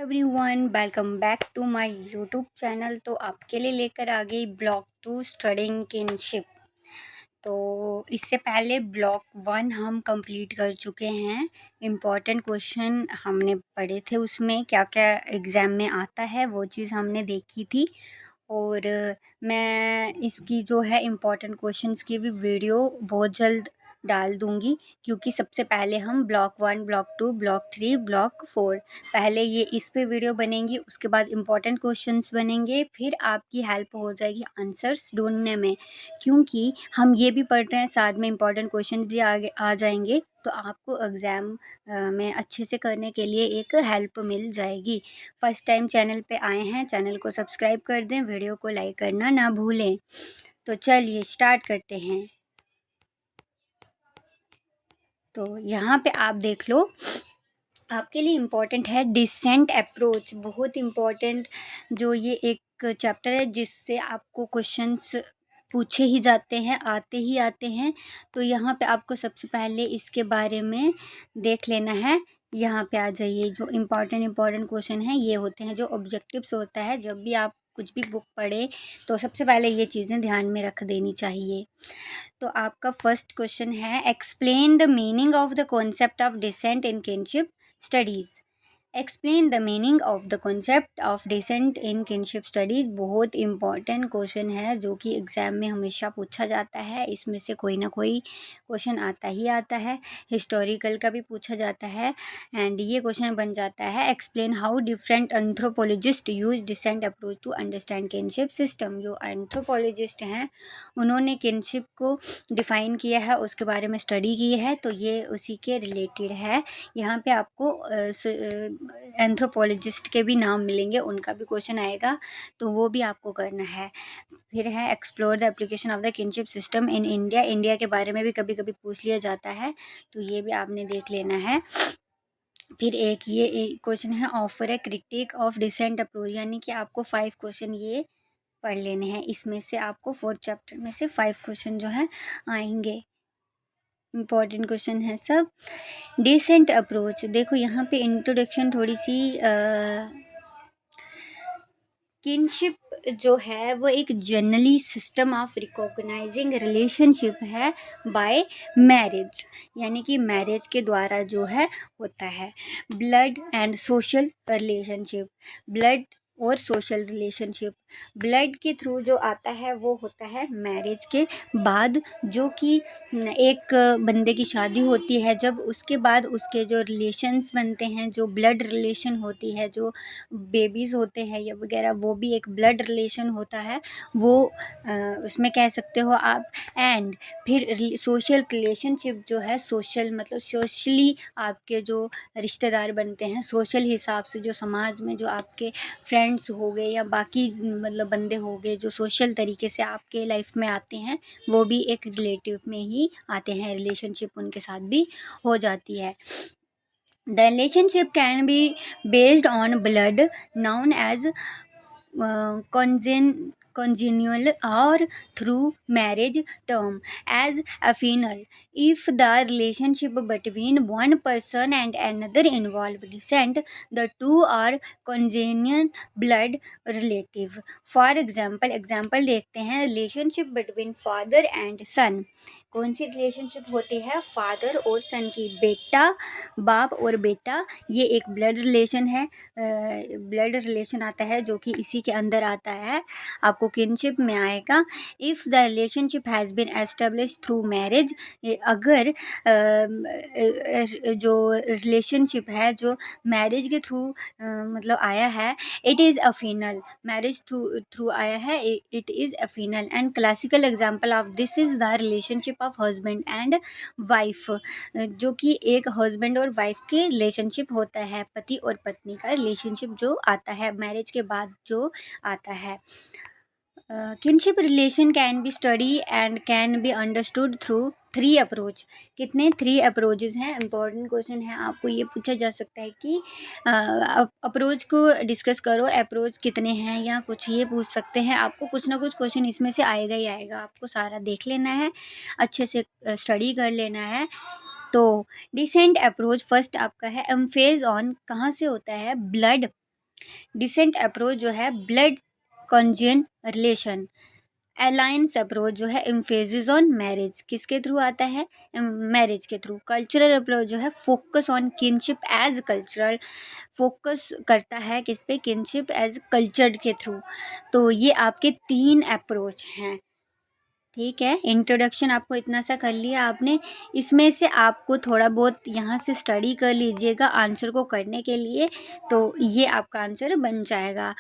Everyone, welcome back to my YouTube channel. तो आपके लिए लेकर आ गई ब्लॉक 2 स्टडिंग किनशिप। तो इससे पहले ब्लॉक 1 हम कंप्लीट कर चुके हैं। इम्पॉर्टेंट क्वेश्चन हमने पढ़े थे, उसमें क्या क्या एग्ज़ाम में आता है वो चीज़ हमने देखी थी। और मैं इसकी जो है इम्पॉर्टेंट क्वेश्चंस की भी वीडियो बहुत जल्द डाल दूँगी, क्योंकि सबसे पहले हम ब्लॉक 1, ब्लॉक 2, ब्लॉक 3, ब्लॉक 4 पहले ये इस पे वीडियो बनेंगी, उसके बाद इम्पॉर्टेंट क्वेश्चंस बनेंगे, फिर आपकी हेल्प हो जाएगी आंसर्स ढूँढने में। क्योंकि हम ये भी पढ़ रहे हैं, साथ में इम्पॉर्टेंट क्वेश्चंस भी आगे आ जाएंगे, तो आपको एग्ज़ाम में अच्छे से करने के लिए एक हेल्प मिल जाएगी। फर्स्ट टाइम चैनल पे आए हैं, चैनल को सब्सक्राइब कर दें, वीडियो को लाइक करना ना भूलें। तो चलिए स्टार्ट करते हैं। तो यहाँ पे आप देख लो, आपके लिए इम्पॉर्टेंट है डिसेंट अप्रोच, बहुत इम्पॉर्टेंट। जो ये एक चैप्टर है जिससे आपको क्वेश्चंस पूछे ही जाते हैं, आते ही आते हैं। तो यहाँ पे आपको सबसे पहले इसके बारे में देख लेना है। यहाँ पे आ जाइए, जो इम्पॉर्टेंट क्वेश्चन हैं ये होते हैं, जो ऑब्जेक्टिव्स होता है। जब भी आप कुछ भी बुक पढ़े तो सबसे पहले ये चीज़ें ध्यान में रख देनी चाहिए। तो आपका फर्स्ट क्वेश्चन है, explain the meaning of the concept of descent in kinship studies. Explain the meaning of the concept of descent in kinship studies. बहुत इंपॉर्टेंट क्वेश्चन है, जो कि एग्ज़ाम में हमेशा पूछा जाता है। इसमें से कोई ना कोई क्वेश्चन आता ही आता है, हिस्टोरिकल का भी पूछा जाता है। एंड ये क्वेश्चन बन जाता है, explain how different anthropologist use descent approach to understand kinship system. जो एंथ्रोपोलॉजिस्ट हैं उन्होंने किनशिप को डिफ़ाइन किया है, उसके बारे में स्टडी की है, तो ये उसी के रिलेटेड है। यहाँ पे आपको एंथ्रोपोलॉजिस्ट के भी नाम मिलेंगे, उनका भी क्वेश्चन आएगा, तो वो भी आपको करना है। फिर है, explore the application of the kinship system in India. India के बारे में भी कभी कभी पूछ लिया जाता है, तो ये भी आपने देख लेना है। फिर एक ये क्वेश्चन है, offer a critique of descent approach, यानी कि आपको 5 क्वेश्चन ये पढ़ लेने हैं। इसमें से आपको 4th चैप्टर में से 5 क्वेश्चन जो है आएंगे। इम्पॉर्टेंट क्वेश्चन है सब। डिसेंट अप्रोच, देखो यहाँ पे इंट्रोडक्शन थोड़ी सी, किनशिप जो है वो एक generally system of recognising relationship है बाय मैरिज, यानी कि मैरिज के द्वारा जो है होता है। Blood and social relationship, blood और सोशल रिलेशनशिप, ब्लड के थ्रू जो आता है वो होता है मैरिज के बाद। जो कि एक बंदे की शादी होती है, जब उसके बाद उसके जो रिलेशंस बनते हैं, जो ब्लड रिलेशन होती है, जो बेबीज़ होते हैं या वगैरह, वो भी एक ब्लड रिलेशन होता है, वो उसमें कह सकते हो आप। एंड फिर सोशल रिलेशनशिप जो है, सोशल मतलब सोशली आपके जो रिश्तेदार बनते हैं, सोशल हिसाब से जो समाज में जो आपके फ्रेंड्स हो गए या बाकी मतलब बंदे हो गए जो सोशल तरीके से आपके लाइफ में आते हैं, वो भी एक रिलेटिव में ही आते हैं, रिलेशनशिप उनके साथ भी हो जाती है। The relationship can be based on blood, known as congenial, or through marriage term as affinal. If the relationship between one person and another involve descent, the two are congenial blood relative. For example देखते हैं, relationship between father and son। कौन सी relationship होती है? Father और सन की, बेटा बाप और बेटा, ये एक ब्लड रिलेशन है। ब्लड रिलेशन आता है जो कि इसी के अंदर आता है, आपको किनशिप में आएगा। If the relationship has been establish through marriage, अगर जो रिलेशनशिप है जो मैरिज के थ्रू मतलब आया है, it is affinal. Marriage through आया है, it is affinal. And classical example of this is the relationship of husband and wife, जो कि एक हस्बैंड और वाइफ के रिलेशनशिप होता है, पति और पत्नी का रिलेशनशिप जो आता है मैरिज के बाद जो आता है। Kinship relation can be study and can be understood through 3 approach. कितने? 3 अप्रोचेज हैं। इंपॉर्टेंट क्वेश्चन है, आपको ये पूछा जा सकता है कि अप्रोच को डिस्कस करो, अप्रोच कितने हैं, या कुछ ये पूछ सकते हैं। आपको कुछ ना कुछ क्वेश्चन इसमें से आएगा ही आएगा, आपको सारा देख लेना है, अच्छे से स्टडी कर लेना है। तो डिसेंट अप्रोच फर्स्ट आपका है, एम्फेज ऑन, कहाँ से होता है? ब्लड डिसेंट अप्रोच जो है blood conjugate relation. Alliance approach जो है एम्फेसिस ऑन मैरिज, किसके थ्रू आता है? मैरिज के थ्रू। कल्चरल अप्रोच जो है focus on kinship as cultural, focus करता है किस पे? किनशिप एज कल्चर के थ्रू। तो ये आपके 3 अप्रोच हैं। ठीक है, इंट्रोडक्शन आपको इतना सा कर लिया आपने। इसमें से आपको थोड़ा बहुत यहाँ से स्टडी कर लीजिएगा आंसर को करने के लिए, तो ये आपका आंसर बन जाएगा।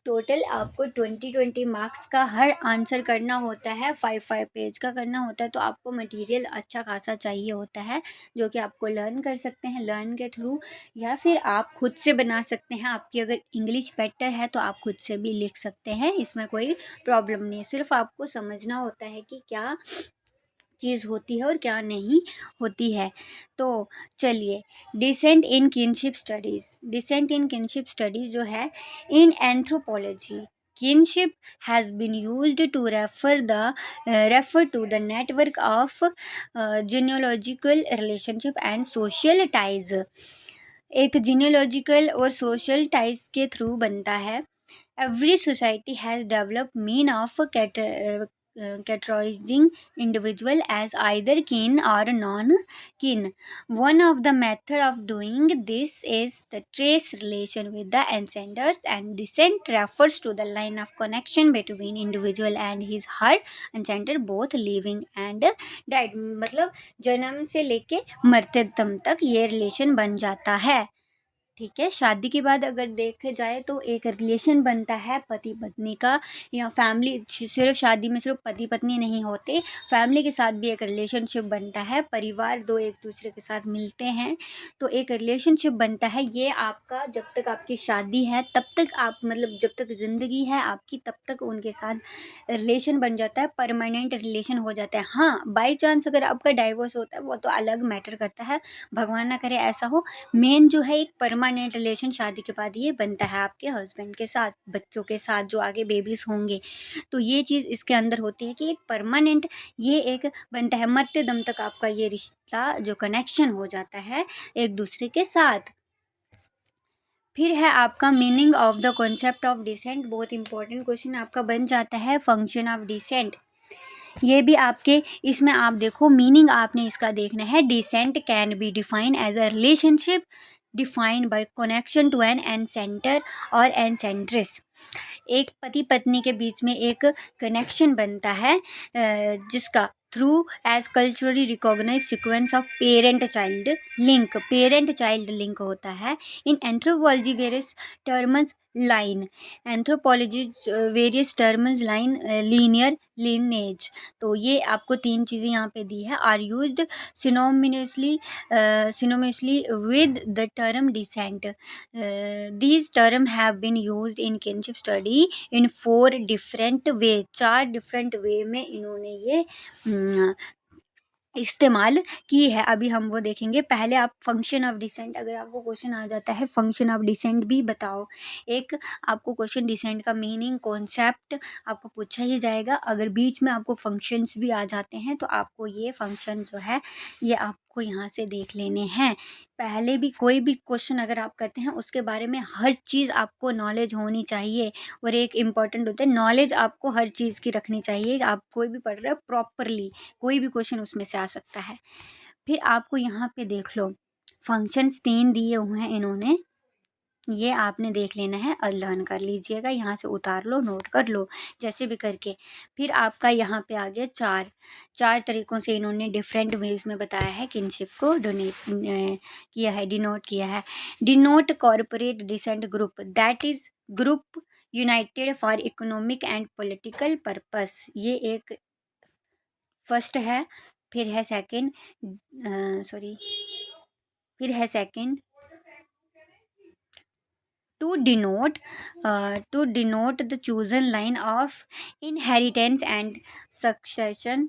टोटल आपको 20 मार्क्स का हर आंसर करना होता है, 5 पेज का करना होता है। तो आपको मटेरियल अच्छा खासा चाहिए होता है, जो कि आपको लर्न कर सकते हैं लर्न के थ्रू, या फिर आप खुद से बना सकते हैं। आपकी अगर इंग्लिश बेटर है तो आप खुद से भी लिख सकते हैं, इसमें कोई प्रॉब्लम नहीं है। सिर्फ आपको समझना होता है कि क्या चीज़ होती है और क्या नहीं होती है। तो चलिए, decent in kinship studies. Decent in kinship studies जो है in anthropology, kinship has been used to refer to the network of genealogical relationship and social ties। एक genealogical और social ties के थ्रू बनता है। Every society has developed mean of categorizing individual as either kin or non-kin. One of the method of doing this is the trace relation with the ancestors, and descent refers to the line of connection between individual and his her ancestor both living and dead। मतलब जन्म से लेके मरते दम तक ये relation बन जाता है। ठीक है, शादी के बाद अगर देखे जाए तो एक रिलेशन बनता है पति पत्नी का, या फैमिली, सिर्फ शादी में सिर्फ पति पत्नी नहीं होते, फैमिली के साथ भी एक रिलेशनशिप बनता है। परिवार दो एक दूसरे के साथ मिलते हैं तो एक रिलेशनशिप बनता है। ये आपका जब तक आपकी शादी है तब तक आप, मतलब जब तक ज़िंदगी है आपकी तब तक उनके साथ रिलेशन बन जाता है, परमानेंट रिलेशन हो जाता है। हाँ, बाई चांस अगर आपका डाइवोर्स होता है वो तो अलग मैटर करता है, भगवान ना करे ऐसा हो। मेन जो है एक परमानेंट रिलेशन शादी के बाद ये बनता है आपके हस्बैंड के साथ, बच्चों के साथ, जो आगे बेबीज होंगे। तो ये चीज़ इसके अंदर होती है कि एक परमानेंट ये एक बनता है, मरते दम तक आपका ये रिश्ता जो कनेक्शन हो जाता है एक दूसरे के साथ। फिर है आपका meaning of the concept of descent. बहुत इंपॉर्टेंट क्वेश्चन आपका बन जाता है, फंक्शन ऑफ डिसेंट। ये भी आपके इसमें आप देखो, मीनिंग आपने इसका देखना है। Descent can be define as a relationship defined by connection to an ancestor or ancestress. एक पति पत्नी के बीच में एक कनेक्शन बनता है जिसका through as culturally recognise sequence of parent child link, parent child link होता है। In anthropology various terms line, anthropology various terms line linear lineage। तो ये आपको 3 चीज़ें यहाँ पे दी है। Are used synonymously with the term descent। these term have been used in kinship study in 4 different way। 4 different way में इन्होंने ये इस्तेमाल की है। अभी हम वो देखेंगे। पहले आप फंक्शन ऑफ डिसेंट, अगर आपको क्वेश्चन आ जाता है फंक्शन ऑफ डिसेंट भी बताओ, एक आपको क्वेश्चन डिसेंट का मीनिंग कॉन्सेप्ट आपको पूछा ही जाएगा। अगर बीच में आपको फंक्शंस भी आ जाते हैं तो आपको ये फंक्शन जो है ये आपको यहाँ से देख लेने हैं। पहले भी कोई भी क्वेश्चन अगर आप करते हैं उसके बारे में हर चीज़ आपको नॉलेज होनी चाहिए। और एक इम्पॉर्टेंट होता है, नॉलेज आपको हर चीज़ की रखनी चाहिए। आप कोई भी पढ़ रहे हो प्रॉपरली, कोई भी क्वेश्चन उसमें से आ सकता है। फिर आपको यहाँ पे देख लो, फंक्शंस 3 दिए हुए हैं इन्होंने, ये आपने देख लेना है और लर्न कर लीजिएगा। यहाँ से उतार लो, नोट कर लो जैसे भी करके। फिर आपका यहाँ पे आ गया 4 तरीक़ों से इन्होंने डिफरेंट वेज में बताया है किनशिप को डोनेट किया है, डिनोट किया है। Denote corporate descent group, that is group united for economic and political purpose. ये एक फर्स्ट है। फिर है सेकंड, फिर है second to denote the chosen line of inheritance and succession।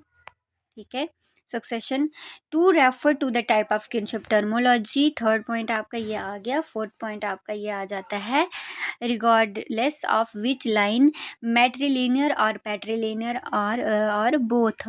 ठीक है, succession to refer to the type of kinship terminology. Third point आपका ये आ गया। फोर्थ पॉइंट आपका ये आ जाता है, रिगार्डलेस ऑफ विच लाइन, मैट्रिलिनियर और पैट्रिलिनियर और both.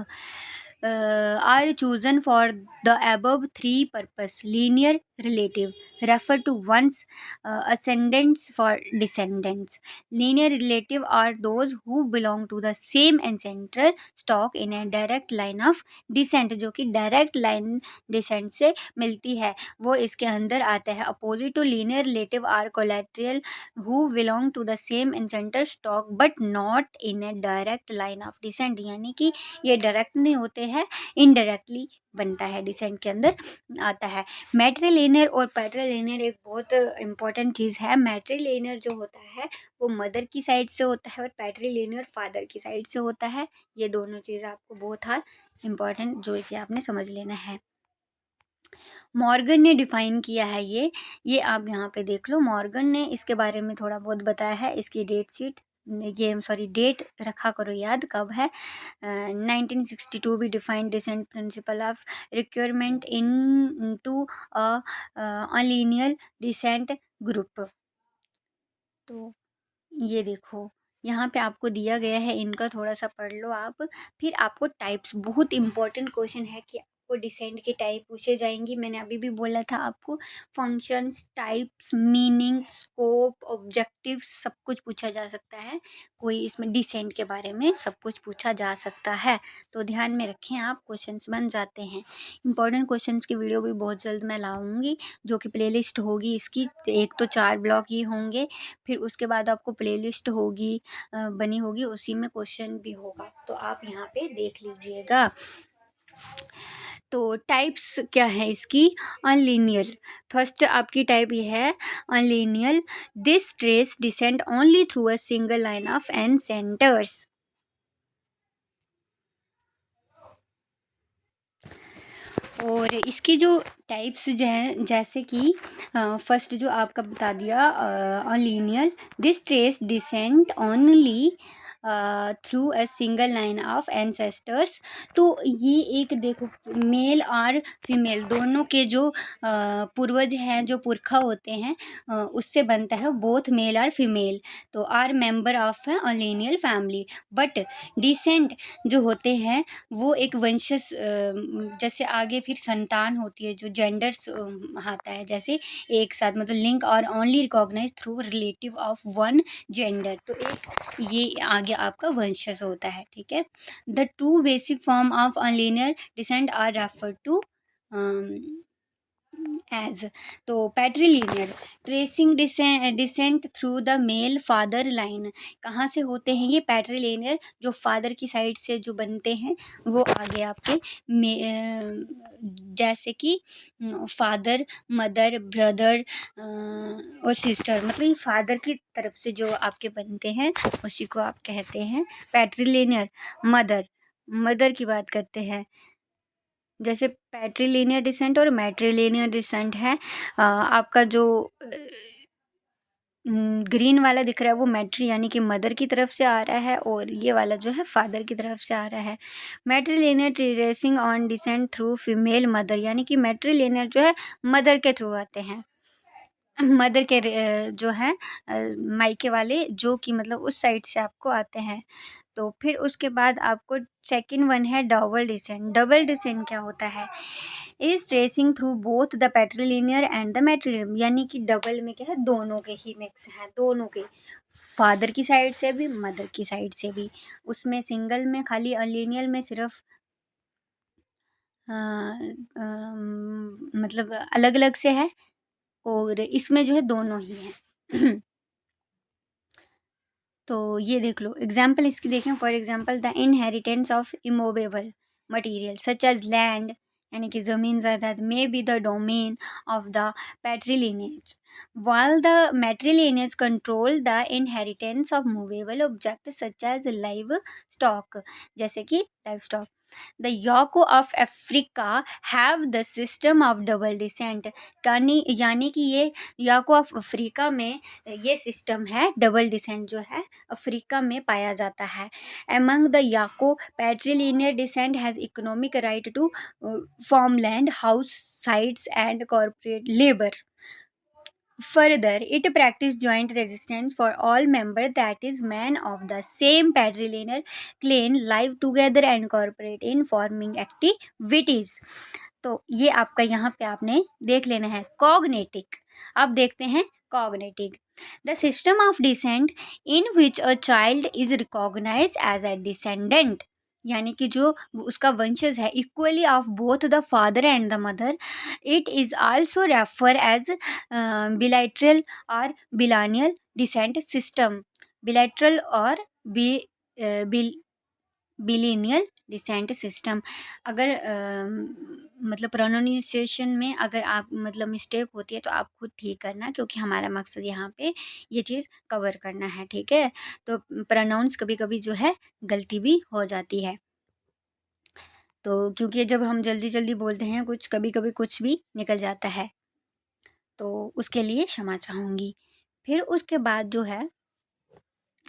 are chosen for the above three purpose. Linear relative refer to one's ascendants for descendants. Linear relative are those who belong to the same ancestral stock in a direct line of descent, जो कि direct line decent से मिलती है, वो इसके अंदर आता है. Opposite to linear relative are collateral who belong to the same ancestor stock but not in a direct line of descent, यानी कि ये डायरेक्ट नहीं होते हैं, इनडायरेक्टली बनता है, डिसेंट के अंदर आता है. मैट्रिलिनियर और पैट्रिलिनियर एक बहुत इंपॉर्टेंट चीज़ है. मैट्रिलिनियर जो होता है वो मदर की साइड से होता है और पैट्रिलिनियर फादर की साइड से होता है. ये दोनों चीज़ आपको बहुत हार इम्पॉर्टेंट जो कि आपने समझ लेना है. मॉर्गन ने डिफाइन किया है ये आप यहाँ पे देख लो. मॉर्गन ने इसके बारे में थोड़ा बहुत बताया है. इसकी डेट रखा करो याद कब है. 1962 भी define descent principle of requirement in to linear descent group. तो ये देखो यहाँ पे आपको दिया गया है, इनका थोड़ा सा पढ़ लो आप. फिर आपको टाइप्स, बहुत इंपॉर्टेंट क्वेश्चन है कि आपको डिसेंट के टाइप पूछे जाएंगी. मैंने अभी भी बोला था आपको. Functions, types, meaning, scope, objective सब कुछ पूछा जा सकता है. कोई इसमें डिसेंट के बारे में सब कुछ पूछा जा सकता है, तो ध्यान में रखें आप. क्वेश्चंस बन जाते हैं. इंपॉर्टेंट क्वेश्चंस की वीडियो भी बहुत जल्द मैं लाऊंगी, जो कि प्लेलिस्ट होगी इसकी. एक तो 4 ब्लॉक ही होंगे, फिर उसके बाद आपको प्लेलिस्ट होगी बनी होगी, उसी में क्वेश्चन भी होगा, तो आप यहाँ पे देख लीजिएगा. तो टाइप्स क्या है इसकी. अनलीनियर, फर्स्ट आपकी टाइप ये है unilinear. This trace descend only through a single line of ancestors. और इसकी जो टाइप्स जैसे कि फर्स्ट जो आपका बता दिया linear. This trace descent only through a single line of ancestors. तो ये एक देखो, मेल और फीमेल दोनों के जो पूर्वज हैं, जो पुरखा होते हैं, उससे बनता है बोथ मेल और फीमेल. तो are member of a lineal family. But descent जो होते हैं वो एक वंशज, जैसे आगे फिर संतान होती है, जो जेंडर्स आता है, जैसे एक साथ मतलब लिंक और only recognise through relative of one gender. तो एक ये आगे आपका वंशज होता है. ठीक है. The two basic form of unilinear descent are refer to as. तो patrilineal, tracing descent through the male father line. कहाँ से होते हैं ये पैट्रिलिनियर, जो फादर की साइड से जो बनते हैं वो आगे आपके जैसे कि फादर, मदर, ब्रदर और सिस्टर, मतलब ये फादर की तरफ से जो आपके बनते हैं उसी को आप कहते हैं पैट्रिलिनियर. मदर की बात करते हैं, जैसे पैट्रिलिनियर डिसेंट और मैट्रिलिनियर डिसेंट है. आपका जो ग्रीन वाला दिख रहा है वो मैट्री यानी कि मदर की तरफ से आ रहा है, और ये वाला जो है फादर की तरफ से आ रहा है. Matrilineal tracing on descent through female mother, यानी कि मैट्रिलिनियर जो है मदर के थ्रू आते हैं. मदर के जो हैं मायके वाले, जो कि मतलब उस साइड से आपको आते हैं. तो फिर उसके बाद आपको सेकंड वन है डबल डिसेंट. डबल डिसेंट क्या होता है. Is tracing through both the patrilineal and the matrilineal, यानी कि डबल में क्या है, दोनों के ही मिक्स है, दोनों के, फादर की साइड से भी मदर की साइड से भी. उसमें सिंगल में खाली अनलीनियर में सिर्फ मतलब अलग अलग से है, और इसमें जो है दोनों ही हैं. तो ये देख लो एग्जाम्पल इसकी देखें. For example the inheritance of immovable material such as land, यानी कि ज़मीन जायदाद, may be the domain of the patrilineage, while the matrilineage control the inheritance of movable objects such as livestock, जैसे कि livestock. The Yako of Africa have the system of double descent, यानी कि ये याको ऑफ अफ्रीका में ये system है double decent जो है अफ्रीका में पाया जाता है. Among the Yako, patrilineal descent has economic right to farmland, house sites and corporate labor. Further, it practice joint resistance for all members, that is, men of the same patrilineal clan live together and cooperate in forming activities. तो ये आपका यहाँ पे आपने देख लेना है cognitive. अब देखते हैं cognatic. The system of descent in which a child is recognize as a descendant, यानी कि जो उसका वंशज है equally of both the father and the mother. It is also refer as bilateral or bilineal decent system. बिलैटरल और बिलिनियल decent system. अगर मतलब pronunciation में अगर आप मतलब मिस्टेक होती है तो आप खुद ठीक करना, क्योंकि हमारा मकसद यहाँ पे ये चीज़ कवर करना है, ठीक है. तो प्रोनाउंस कभी कभी जो है गलती भी हो जाती है, तो क्योंकि जब हम जल्दी जल्दी बोलते हैं कुछ कभी कभी कुछ भी निकल जाता है, तो उसके लिए क्षमा चाहूँगी. फिर उसके बाद जो है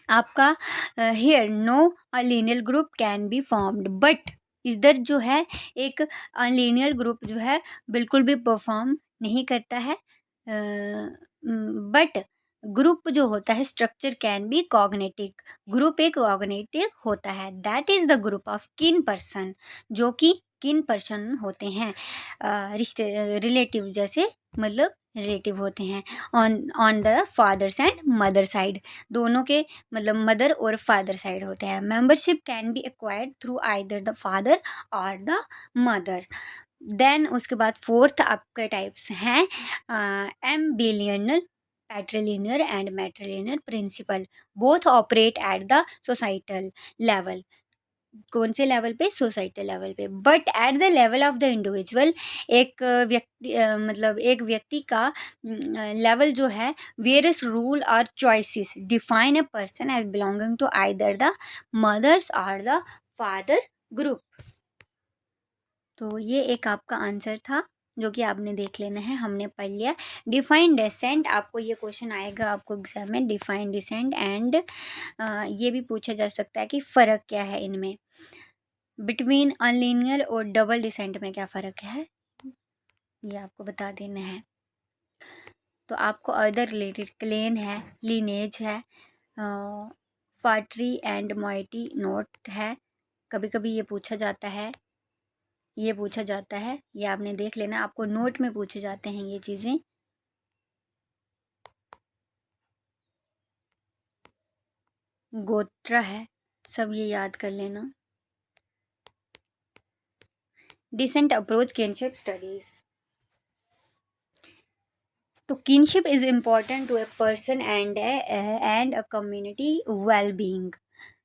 आपका here no unilineal group can be formed, but इधर जो है एक अलीनियल ग्रुप जो है बिल्कुल भी परफॉर्म नहीं करता है. बट ग्रुप जो होता है structure can be cognitive. Group एक कॉग्नेटिक होता है. That is the group of kin person, जो कि किन पर्सन होते हैं, रिश्ते रिलेटिव जैसे मतलब रिलेटिव होते हैं on on the father's and mother side. दोनों के मतलब मदर और फादर साइड होते हैं. Membership can be acquired through either the father or the mother. Then उसके बाद फोर्थ आपके टाइप्स हैं ambilineal, patrilineal and matrilineal principle. Both operate at the societal level. कौन से लेवल पे? सोसाइटी लेवल पे. But at the level of the individual, एक व्यक्ति मतलब एक व्यक्ति का लेवल जो है वेरियस रूल और choices define a person as belonging to either the mother's और द फादर ग्रुप. तो ये एक आपका आंसर था जो कि आपने देख लेना है, हमने पढ़ लिया. डिफाइन डिसेंट, आपको ये क्वेश्चन आएगा आपको एग्जाम में. डिफाइन डिसेंट एंड ये भी पूछा जा सकता है कि फ़र्क क्या है इनमें, बिटवीन अनलीनियर और डबल डिसेंट में क्या फ़र्क है, ये आपको बता देना है. तो आपको अदर रिलेटेड क्लेन है, लीनेज है, फाट्री एंड मोइटी नोट है. कभी कभी ये पूछा जाता है, ये पूछा जाता है, ये आपने देख लेना, आपको नोट में पूछे जाते हैं ये चीज़ें. गोत्रा है, सब ये याद कर लेना. Descent approach kinship studies. तो kinship is important to a person and a community well being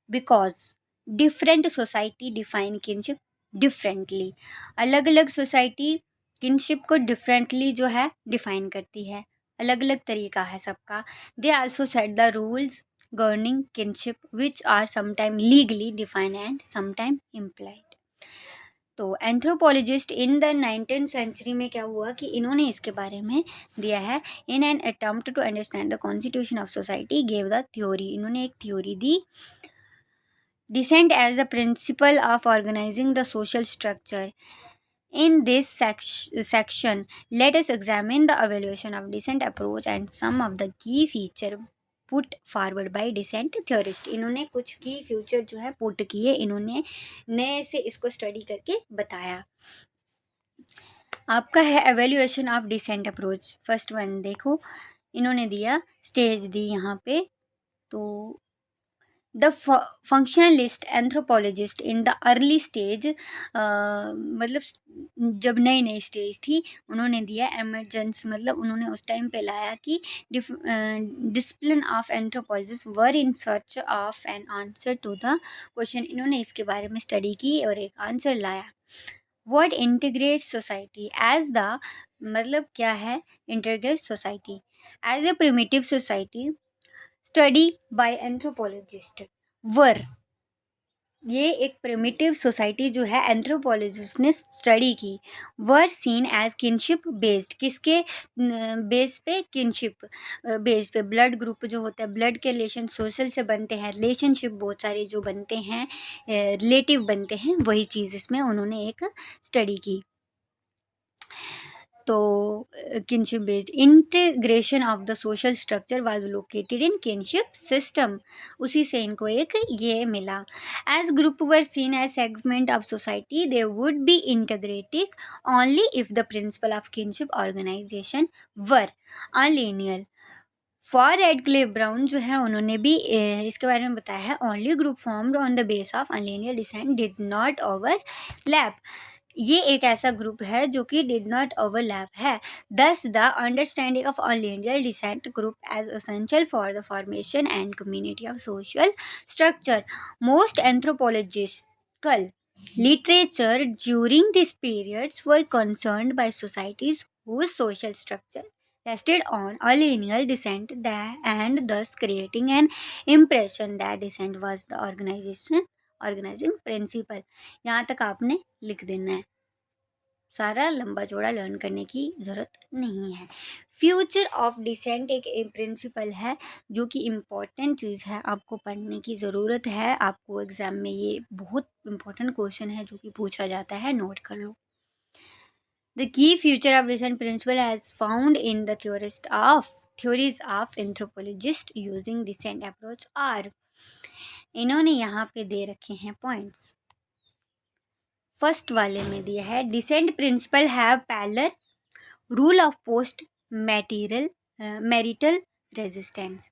because different society define kinship differently. अलग अलग सोसाइटी किनशिप को डिफरेंटली जो है डिफाइन करती है, अलग अलग तरीका है सबका. They also set the rules governing kinship which are sometime legally defined and sometime implied. तो anthropologist in the 19th century में क्या हुआ कि इन्होंने इसके बारे में दिया है. In an attempt to understand the constitution of society gave the theory, इन्होंने एक थ्योरी दी. Descent as the principle of organizing the social structure. In this section, let us examine the evaluation of descent approach and some of the key feature put forward by descent theorist. इन्होंने कुछ की future जो है put किए, इन्होंने नए से इसको स्टडी करके बताया. आपका है evaluation of descent approach. First one देखो, इन्होंने दिया स्टेज दी यहाँ पे. तो the functionalist anthropologist in the early stage, मतलब जब नई नई स्टेज थी, उन्होंने दिया एमरजेंस, मतलब उन्होंने उस टाइम पे लाया कि discipline of anthropologist were in search of an answer to the question. इन्होंने इसके बारे में स्टडी की और एक आंसर लाया. Word integrate society as the, मतलब क्या है integrate society? As a primitive society study by anthropologist were, ये एक प्रिमिटिव सोसाइटी जो है एंथ्रोपोलॉजिस्ट ने स्टडी की. Were seen as kinship based, किसके बेस पे? किनशिप बेस पे. ब्लड ग्रुप जो होता है, ब्लड के रिलेशन सोशल से बनते हैं, रिलेशनशिप बहुत सारे जो बनते हैं रिलेटिव बनते हैं, वही चीज़ इसमें उन्होंने एक स्टडी की. तो kinship based integration of the social structure was located in kinship system, उसी से इनको एक ये मिला। As group were seen as segment of society they would be integrated only if the principle of kinship organization were unilinear. For Radcliffe Brown जो है उन्होंने भी इसके बारे में बताया है, only group formed on the base of unilinear descent did not overlap. ये एक ऐसा ग्रुप है जो कि डिड नॉट ओवरलैप है। Thus the understanding of unilinear descent group as essential for the formation and community of social structure. Most anthropological literature during these periods were concerned by societies whose social structure rested on a linear descent and thus creating an impression that descent was the organizing principle। यहाँ तक आपने लिख देना है, सारा लंबा चौड़ा learn करने की ज़रूरत नहीं है। फ्यूचर ऑफ डिसेंट एक प्रिंसिपल है जो कि इम्पॉर्टेंट चीज़ है, आपको पढ़ने की ज़रूरत है। आपको एग्ज़ाम में ये बहुत इम्पॉर्टेंट क्वेश्चन है जो कि पूछा जाता है, नोट कर लो। The key feature of descent principle as found in the theories of anthropologists using descent approach are. इन्होंने यहाँ पे दे रखे हैं पॉइंट्स। फर्स्ट वाले में दिया है descent principle have parallel rule of post marital residence.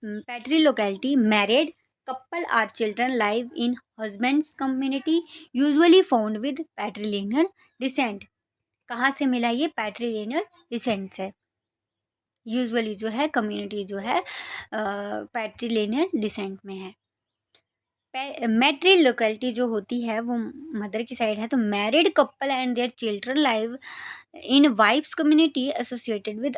Patrilocality married couple or children live in husband's community usually found with patrilineal descent। कहाँ से मिला ये? पैट्रिलिनियर डिसेंट से। यूजुअली जो है कम्युनिटी जो है पैट्रिलिनियर डिसेंट में है। मैट्रिल लोकेलिटी जो होती है वो मदर की साइड है, तो married couple and their children live in wife's community associated with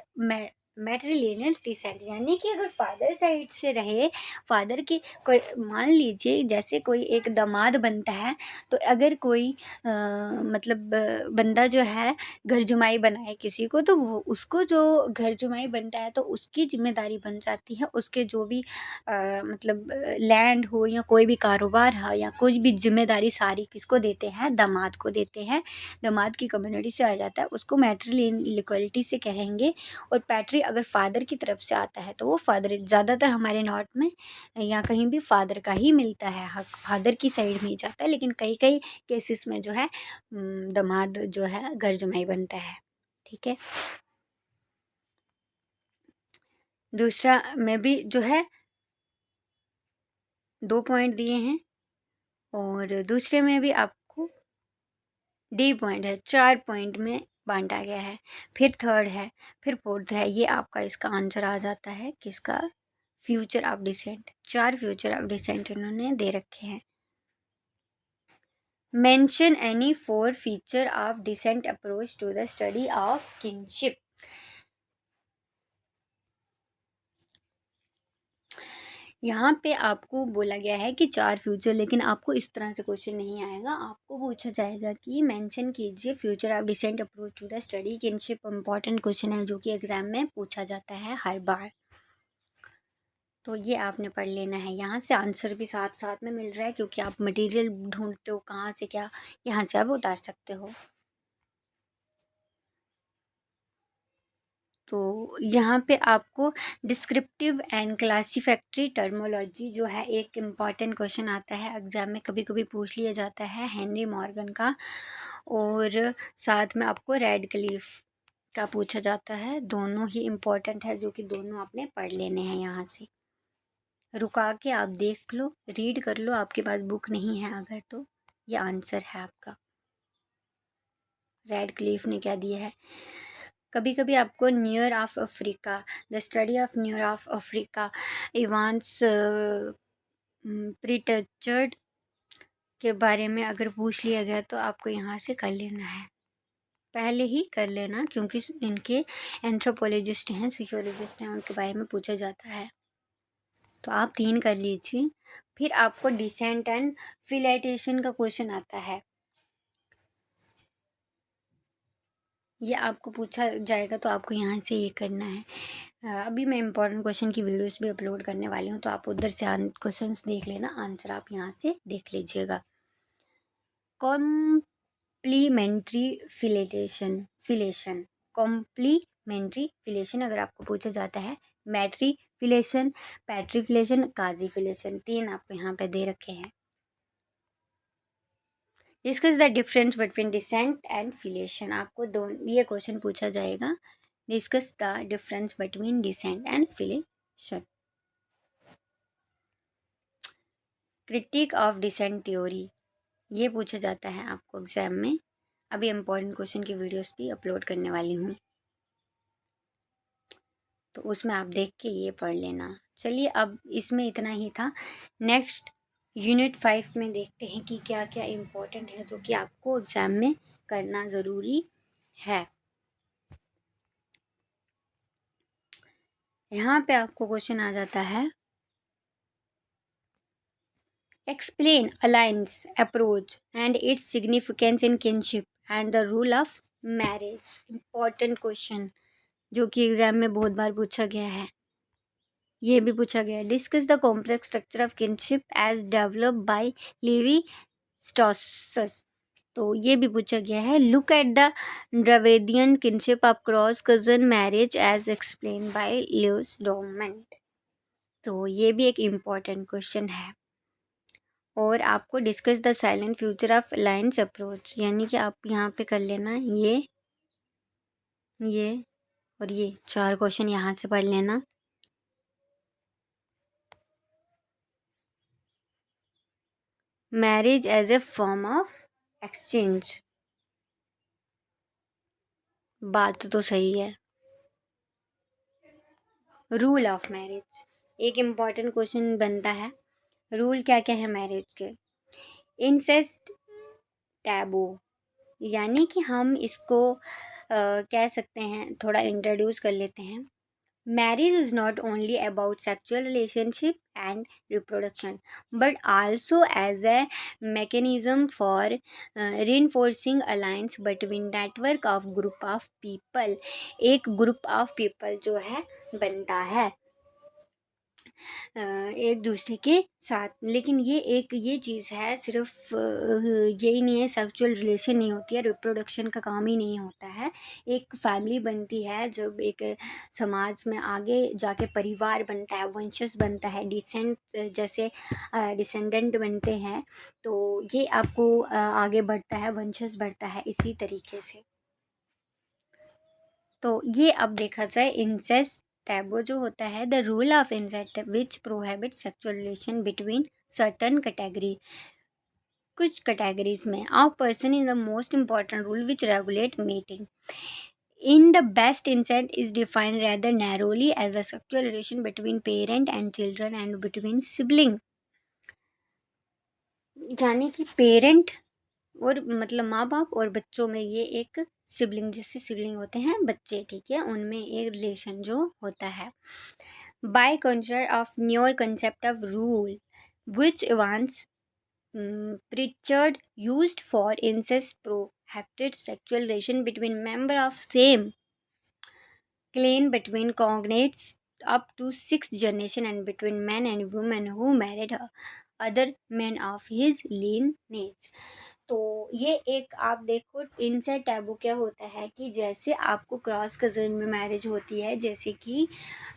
matrilineal descent. यानी कि अगर फादर साइड से रहे, फादर की कोई, मान लीजिए जैसे कोई एक दामाद बनता है, तो अगर कोई मतलब बंदा जो है घर जुमाई बनाए किसी को, तो वो उसको जो घर जुमाई बनता है तो उसकी जिम्मेदारी बन जाती है, उसके जो भी मतलब लैंड हो या कोई भी कारोबार है या कोई भी जिम्मेदारी सारी किसको देते हैं? दामाद को देते हैं। दामाद की कम्युनिटी से आ जाता है, उसको मैट्रिलिनियल इक्वलिटी से कहेंगे। और पैट्री अगर फादर की तरफ से आता है तो वो फादर, ज़्यादातर हमारे नॉर्थ में या कहीं भी फादर का ही मिलता है, हक फादर की साइड में ही जाता है। लेकिन कई कई केसेस में जो है दामाद जो है घर जमाई बनता है। ठीक है, दूसरा में भी जो है 2 पॉइंट दिए हैं और दूसरे में भी आपको डी पॉइंट है, 4 पॉइंट में बांटा गया है। फिर थर्ड है, फिर फोर्थ है। ये आपका इसका आंसर आ जाता है किसका? Future of descent. 4 future of descent इन्होंने दे रखे हैं। Mention any 4 feature of descent approach to the study of kinship. यहाँ पे आपको बोला गया है कि 4 फ्यूचर, लेकिन आपको इस तरह से क्वेश्चन नहीं आएगा। आपको पूछा जाएगा कि मेंशन कीजिए future of descent approach to the study kinship. Important question है जो कि एग्जाम में पूछा जाता है हर बार, तो ये आपने पढ़ लेना है। यहाँ से आंसर भी साथ साथ में मिल रहा है, क्योंकि आप मटेरियल ढूंढते हो कहाँ से क्या, यहाँ से आप उतार सकते हो। तो यहाँ पे आपको डिस्क्रिप्टिव एंड क्लासिफैक्टरी टर्मोलॉजी जो है एक इम्पॉर्टेंट क्वेश्चन आता है एग्जाम में, कभी कभी पूछ लिया जाता है हेनरी मॉर्गन का, और साथ में आपको रेडक्लिफ का पूछा जाता है। दोनों ही इम्पॉर्टेंट है, जो कि दोनों आपने पढ़ लेने हैं। यहाँ से रुका के आप देख लो, रीड कर लो। आपके पास बुक नहीं है अगर, तो ये आंसर है आपका। रेडक्लिफ ने क्या दिया है? कभी कभी आपको Nuer of Africa, the study of Nuer of Africa, Evans Pritchard के बारे में अगर पूछ लिया गया तो आपको यहाँ से कर लेना है, पहले ही कर लेना, क्योंकि इनके एंथ्रोपोलॉजिस्ट हैं, सोशियोलॉजिस्ट हैं, उनके बारे में पूछा जाता है। तो आप 3 कर लीजिए। फिर आपको डिसेंट एंड फिलेटेशन का क्वेश्चन आता है, ये आपको पूछा जाएगा, तो आपको यहाँ से ये करना है। अभी मैं इम्पोर्टेंट क्वेश्चन की वीडियोस भी अपलोड करने वाली हूँ, तो आप उधर से क्वेश्चंस देख लेना, आंसर आप यहाँ से देख लीजिएगा। कॉम्प्लीमेंट्री फिलेशन कॉम्प्लीमेंट्री फिलेशन अगर आपको पूछा जाता है, मैट्री फिलेशन, पैट्री फिलेशन, काजी फिलेशन, 3 आपको यहाँ पे दे रखे हैं। Discuss the difference between descent and filiation, आपको ये क्वेश्चन पूछा जाएगा। Discuss the difference between descent and filiation. Critique of descent theory, ये पूछा जाता है आपको एग्जाम में। अभी इम्पोर्टेंट क्वेश्चन की वीडियोस भी अपलोड करने वाली हूँ, तो उसमें आप देख के ये पढ़ लेना। चलिए अब इसमें इतना ही था। नेक्स्ट यूनिट 5 में देखते हैं कि क्या क्या इम्पोर्टेंट है जो कि आपको एग्ज़ाम में करना ज़रूरी है। यहाँ पे आपको क्वेश्चन आ जाता है, explain alliance approach and its significance in kinship and the rule of marriage. Important question जो कि एग्ज़ाम में बहुत बार पूछा गया है। ये भी पूछा गया है, discuss the complex structure of kinship as developed by Levi Strauss. तो ये भी पूछा गया है, look at the Dravidian kinship of cross cousin marriage as explain by Louis Dumont. तो ये भी एक इम्पॉर्टेंट क्वेश्चन है। और आपको discuss the salient feature of alliance approach, यानी कि आप यहाँ पे कर लेना ये और ये 4 क्वेश्चन यहाँ से पढ़ लेना। Marriage as a form of exchange, बात तो सही है। रूल ऑफ मैरिज, एक इम्पॉर्टेंट क्वेश्चन बनता है, रूल क्या क्या है मैरिज के। इंसेस्ट टैबू, यानी कि हम इसको कह सकते हैं, थोड़ा इंट्रोड्यूस कर लेते हैं। Marriage is not only about sexual relationship and reproduction, but also as a mechanism for reinforcing alliance between network of group of people। एक group of people जो है बनता है एक दूसरे के साथ। लेकिन ये चीज़ है, सिर्फ यही नहीं है, सेक्सुअल रिलेशन नहीं होती है, रिप्रोडक्शन का काम ही नहीं होता है। एक फैमिली बनती है, जब एक समाज में आगे जाके परिवार बनता है, वंशज बनता है, डिसेंट जैसे डिसेंडेंट बनते हैं, तो ये आपको आगे बढ़ता है, वंशज बढ़ता है इसी तरीके से। तो ये अब देखा जाए इंसेस्ट टैबू जो होता है, the rule of incest which prohibit sexual relation between certain category. कुछ कैटेगरीज में of person is the most important rule which regulate mating in the west incest is defined rather narrowly as a sexual relation between parent and children and between sibling। यानी कि parent और मतलब माँ बाप और बच्चों में ये एक सिबलिंग, जैसे सिबलिंग होते हैं बच्चे, ठीक है, उनमें एक रिलेशन जो होता है। By concept of newer concept of rule which Evans Pritchard used for incest prohibited sexual relation between members of same clan between cognates up to 6 generation and between men and women who married other men of his lineage। तो ये एक आप देखो इनसे taboo क्या होता है कि जैसे आपको क्रॉस कज़न में मैरिज होती है, जैसे कि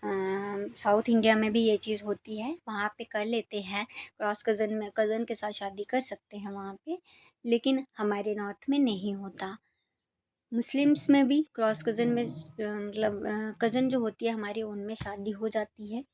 साउथ इंडिया में भी ये चीज़ होती है, वहाँ पे कर लेते हैं क्रॉस कज़न में, कज़न के साथ शादी कर सकते हैं वहाँ पे, लेकिन हमारे नॉर्थ में नहीं होता। मुस्लिम्स में भी क्रॉस कज़न में मतलब कज़न जो होती है हमारी, उनमें शादी हो जाती है,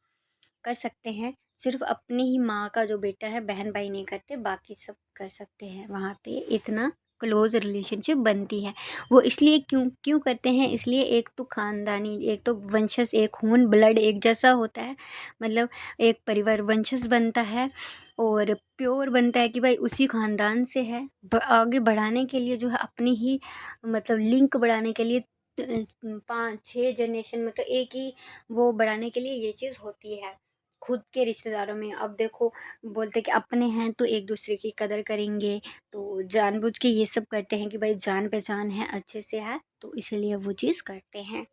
कर सकते हैं। सिर्फ अपनी ही माँ का जो बेटा है बहन भाई नहीं करते, बाकी सब कर सकते हैं। वहाँ पे इतना क्लोज रिलेशनशिप बनती है। वो इसलिए क्यों क्यों करते हैं, इसलिए एक तो ख़ानदानी, एक तो वंशज, एक खून ब्लड एक जैसा होता है, मतलब एक परिवार वंशज बनता है और प्योर बनता है कि भाई उसी ख़ानदान से है। आगे बढ़ाने के लिए जो है अपनी ही मतलब लिंक बढ़ाने के लिए 5-6 जनरेशन मतलब एक ही वो बढ़ाने के लिए ये चीज़ होती है खुद के रिश्तेदारों में। अब देखो बोलते कि अपने हैं तो एक दूसरे की कदर करेंगे, तो जानबूझ के ये सब करते हैं कि भाई जान पहचान है, अच्छे से है, तो इसीलिए वो चीज़ करते हैं।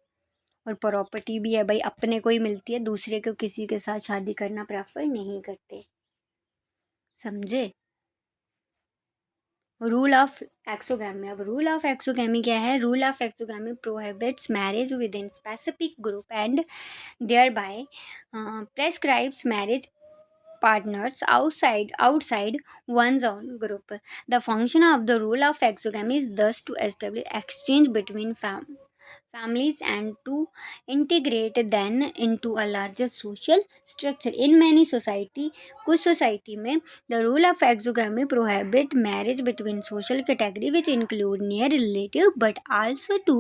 और प्रॉपर्टी भी है भाई, अपने को ही मिलती है, दूसरे को किसी के साथ शादी करना प्रेफर नहीं करते, समझे। Rule of exogamy. अब रूल ऑफ एक्सोगैमी क्या है? Rule of exogamy prohibits marriage within specific group and thereby prescribes marriage partners outside one's own group. The function of the rule of exogamy is thus to establish exchange between families and to integrate them into a larger social structure. In many society, कुछ society में the rule of exogamy prohibit marriage between social category which include near relative but also to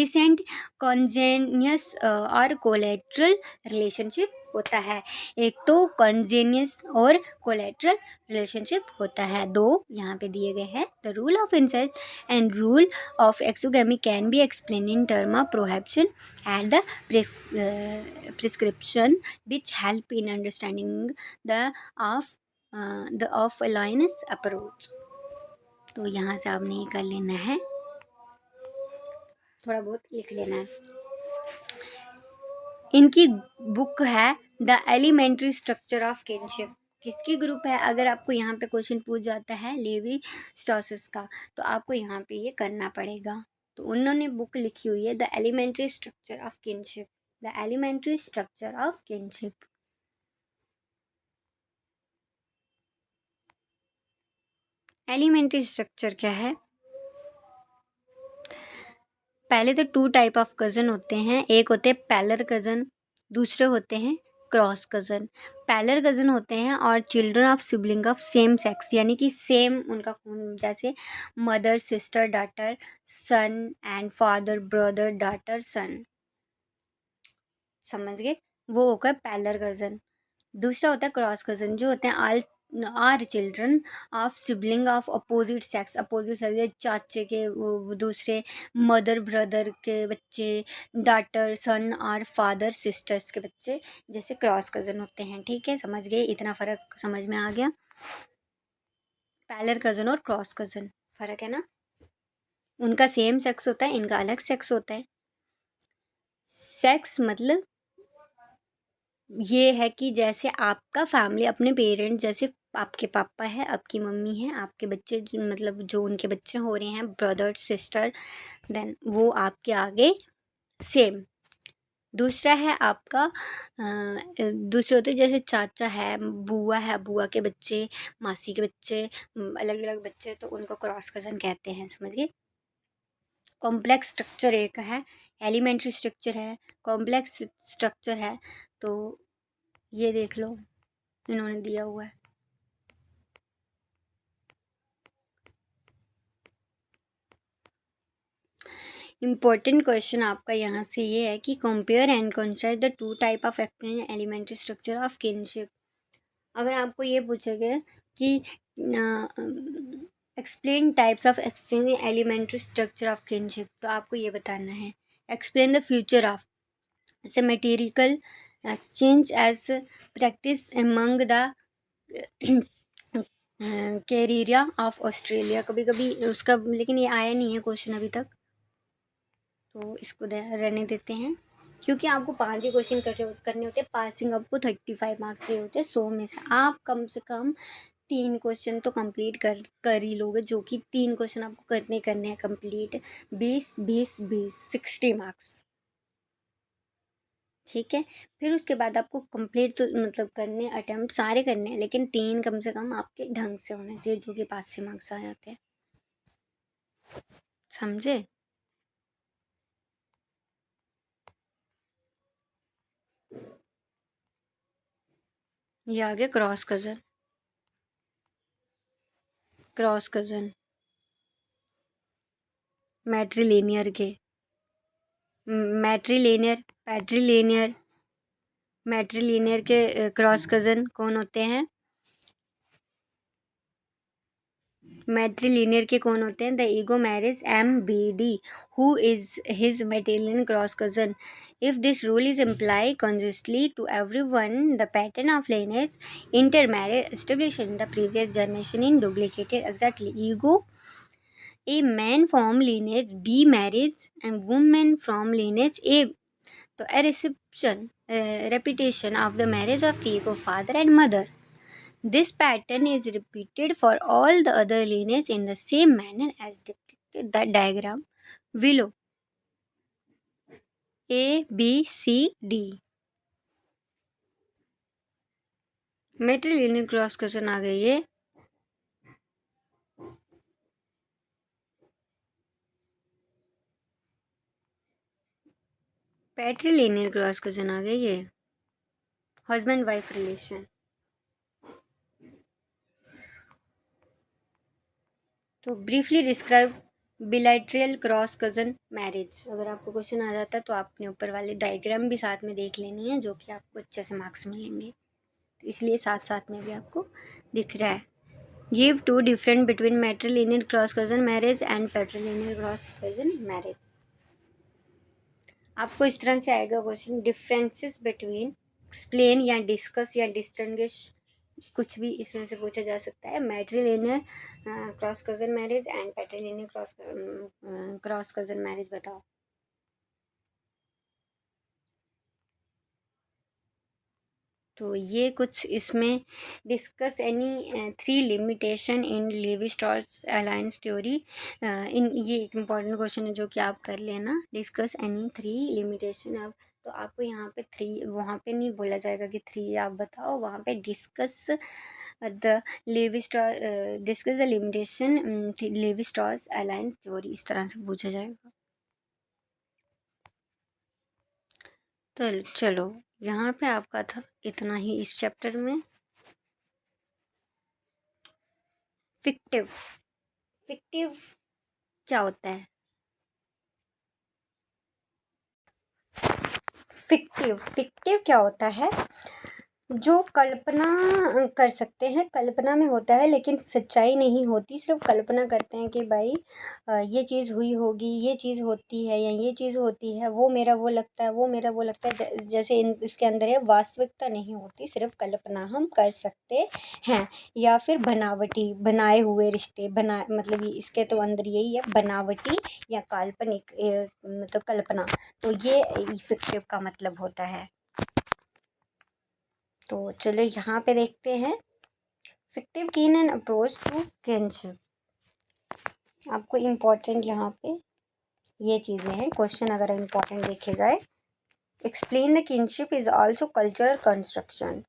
distant consanguineous और collateral relationship होता है। एक तो कॉन्जेनियस और collateral relationship होता है, दो यहाँ पे दिए गए हैं। The rule of incest and rule of exogamy can be explained in terms of prohibition and the prescription, which help in understanding the of alliance approach. तो यहाँ से आपने ये कर लेना है, थोड़ा बहुत लिख लेना है। इनकी बुक है the elementary structure of kinship. किसकी ग्रुप है? अगर आपको यहाँ पे क्वेश्चन पूछ जाता है लेवी स्ट्रॉसेस का, तो आपको यहाँ पे ये करना पड़ेगा। तो उन्होंने बुक लिखी हुई है the elementary structure of kinship. The elementary structure of kinship. Elementary structure क्या है? पहले तो 2 टाइप ऑफ कज़न होते हैं। एक होते हैं पैलर कज़न, दूसरे होते हैं क्रॉस कज़न। पैलर कज़न होते हैं और children of sibling of same sex, यानी कि सेम उनका खून, जैसे mother sister daughter son and father brother daughter son, समझ गए? वो होगा पैलर कज़न। दूसरा होता है क्रॉस कज़न, जो होते हैं all are children of sibling of opposite sex. Opposite sex चाचे के वो दूसरे, मदर ब्रदर के बच्चे, डॉटर सन और फादर सिस्टर्स के बच्चे, जैसे क्रॉस कज़न होते हैं। ठीक है, समझ गए? इतना फ़र्क समझ में आ गया? पैलर कज़न और क्रॉस कज़न फ़र्क है ना? उनका सेम सेक्स होता है, इनका अलग सेक्स होता है। सेक्स मतलब ये है कि जैसे आपका फैमिली अपने पेरेंट्स, जैसे आपके पापा है, आपकी मम्मी है, आपके बच्चे जो मतलब जो उनके बच्चे हो रहे हैं ब्रदर सिस्टर, देन वो आपके आगे सेम। दूसरा है आपका दूसरे होते जैसे चाचा है, बुआ है, बुआ के बच्चे, मासी के बच्चे, अलग अलग बच्चे, तो उनको क्रॉस कज़न कहते हैं। समझ गए? कॉम्प्लेक्स स्ट्रक्चर एक है, एलिमेंट्री स्ट्रक्चर है, कॉम्प्लेक्स स्ट्रक्चर है। तो ये देख लो, इन्होंने दिया हुआ है। इम्पोर्टेंट क्वेश्चन आपका यहाँ से ये है कि compare and consider the 2 type of exchange elementary structure of kinship. अगर आपको ये पूछा गया कि explain types of exchange elementary structure of kinship, तो आपको ये बताना है explain the feature of symmetrical exchange as practice among the Kariera of Australia. कभी कभी उसका, लेकिन ये आया नहीं है क्वेश्चन अभी तक, तो इसको रहने देते हैं, क्योंकि आपको 5 ही क्वेश्चन करने होते हैं। पासिंग आपको 35 मार्क्स चाहिए होते हैं 100 में से। आप कम से कम 3 क्वेश्चन तो कंप्लीट कर ही लोगे, जो कि 3 क्वेश्चन आपको करने हैं कंप्लीट। 20 20 20 60 मार्क्स। ठीक है, फिर उसके बाद आपको कंप्लीट तो मतलब करने, अटेम्प्ट सारे करने हैं, लेकिन 3 कम से कम आपके ढंग से होने चाहिए, जो कि 5 से मार्क्स आ जाते हैं। समझे? ये आगे क्रॉस कज़न। क्रॉस कज़न मैट्रिलिनियर के, मैट्रिलिनियर मैट्रिलिनियर के क्रॉस कज़न कौन होते हैं? मैट्रिलिनियर के कौन होते हैं? The ego marriage MBD who is his matrilineal cross cousin. If this rule is implied consistently to everyone, the pattern of lineage intermarriage established in the previous generation in duplicated exactly. Ego, a man from lineage B marries and woman from lineage A. तो a repetition of the marriage of ego father and mother. This pattern is repeated for all the other lineage in the same manner as depicted the diagram below. A, B, C, D. Matrilineal cross question आ गई है। Patrilineal cross question आ गई है। Husband wife relation. तो briefly describe bilateral cross cousin marriage. अगर आपको question आ जाता है तो आपने ऊपर वाले डायग्राम भी साथ में देख लेनी है, जो कि आपको अच्छे से मार्क्स मिलेंगे, तो इसलिए साथ साथ में भी आपको दिख रहा है। Give two different between matrilineal cross cousin marriage and patrilineal cross cousin marriage. आपको इस तरह से आएगा क्वेश्चन, डिफरेंसेस बिटवीन, एक्सप्लेन या डिस्कस या डिस्टिंग्विश, कुछ भी इसमें से पूछा जा सकता है। Matrilineal cross cousin marriage and patrilineal cross cousin marriage बताओ। तो ये कुछ इसमें discuss any three limitation in Levi Strauss alliance theory. इन ये एक इम्पॉर्टेंट क्वेश्चन है जो कि आप कर लेना। Discuss any three limitation of, तो आपको यहाँ पे थ्री, वहाँ पे नहीं बोला जाएगा कि थ्री आप बताओ, वहाँ पे discuss the Levi Strauss, discuss the limitation levy Strauss alliance theory, इस तरह से पूछा जाएगा। तो चलो यहाँ पे आपका था इतना ही इस चैप्टर में। फिक्टिव, फिक्टिव क्या होता है? फिक्टिव, फिक्टिव क्या होता है? जो कल्पना कर सकते हैं, कल्पना में होता है लेकिन सच्चाई नहीं होती, सिर्फ कल्पना करते हैं कि भाई ये चीज़ हुई होगी, ये चीज़ होती है या ये चीज़ होती है, वो मेरा वो लगता है, वो मेरा वो लगता है, जैसे इसके अंदर है, वास्तविकता नहीं होती, सिर्फ कल्पना हम कर सकते हैं। या फिर बनावटी, बनाए हुए रिश्ते, बना मतलब इसके तो अंदर यही है, बनावटी या काल्पनिक, मतलब कल्पना, तो ये फिक्टिव का मतलब होता है। तो चलो यहाँ पे देखते हैं, fictive kin and approach to kinship. आपको इम्पोर्टेंट यहाँ पे ये चीज़ें हैं, क्वेश्चन अगर इम्पोर्टेंट देखे जाए। Explain the kinship is also cultural construction,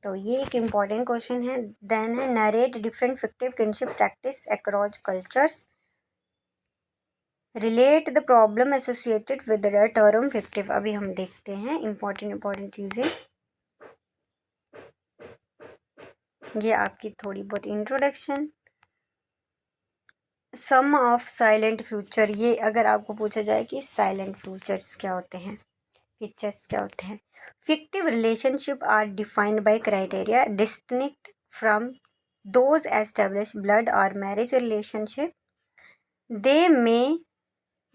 तो ये एक इम्पॉर्टेंट क्वेश्चन है। देन है narrate different fictive kinship practice across cultures, relate the problem associated with the term fictive. अभी हम देखते हैं इम्पॉर्टेंट चीज़ें, ये आपकी थोड़ी बहुत introduction. Some of silent future, ये अगर आपको पूछा जाए कि साइलेंट फ्यूचर्स क्या होते हैं, फीचर्स क्या होते हैं। Fictive relationship are defined by criteria distinct from those establish blood और marriage relationship. They may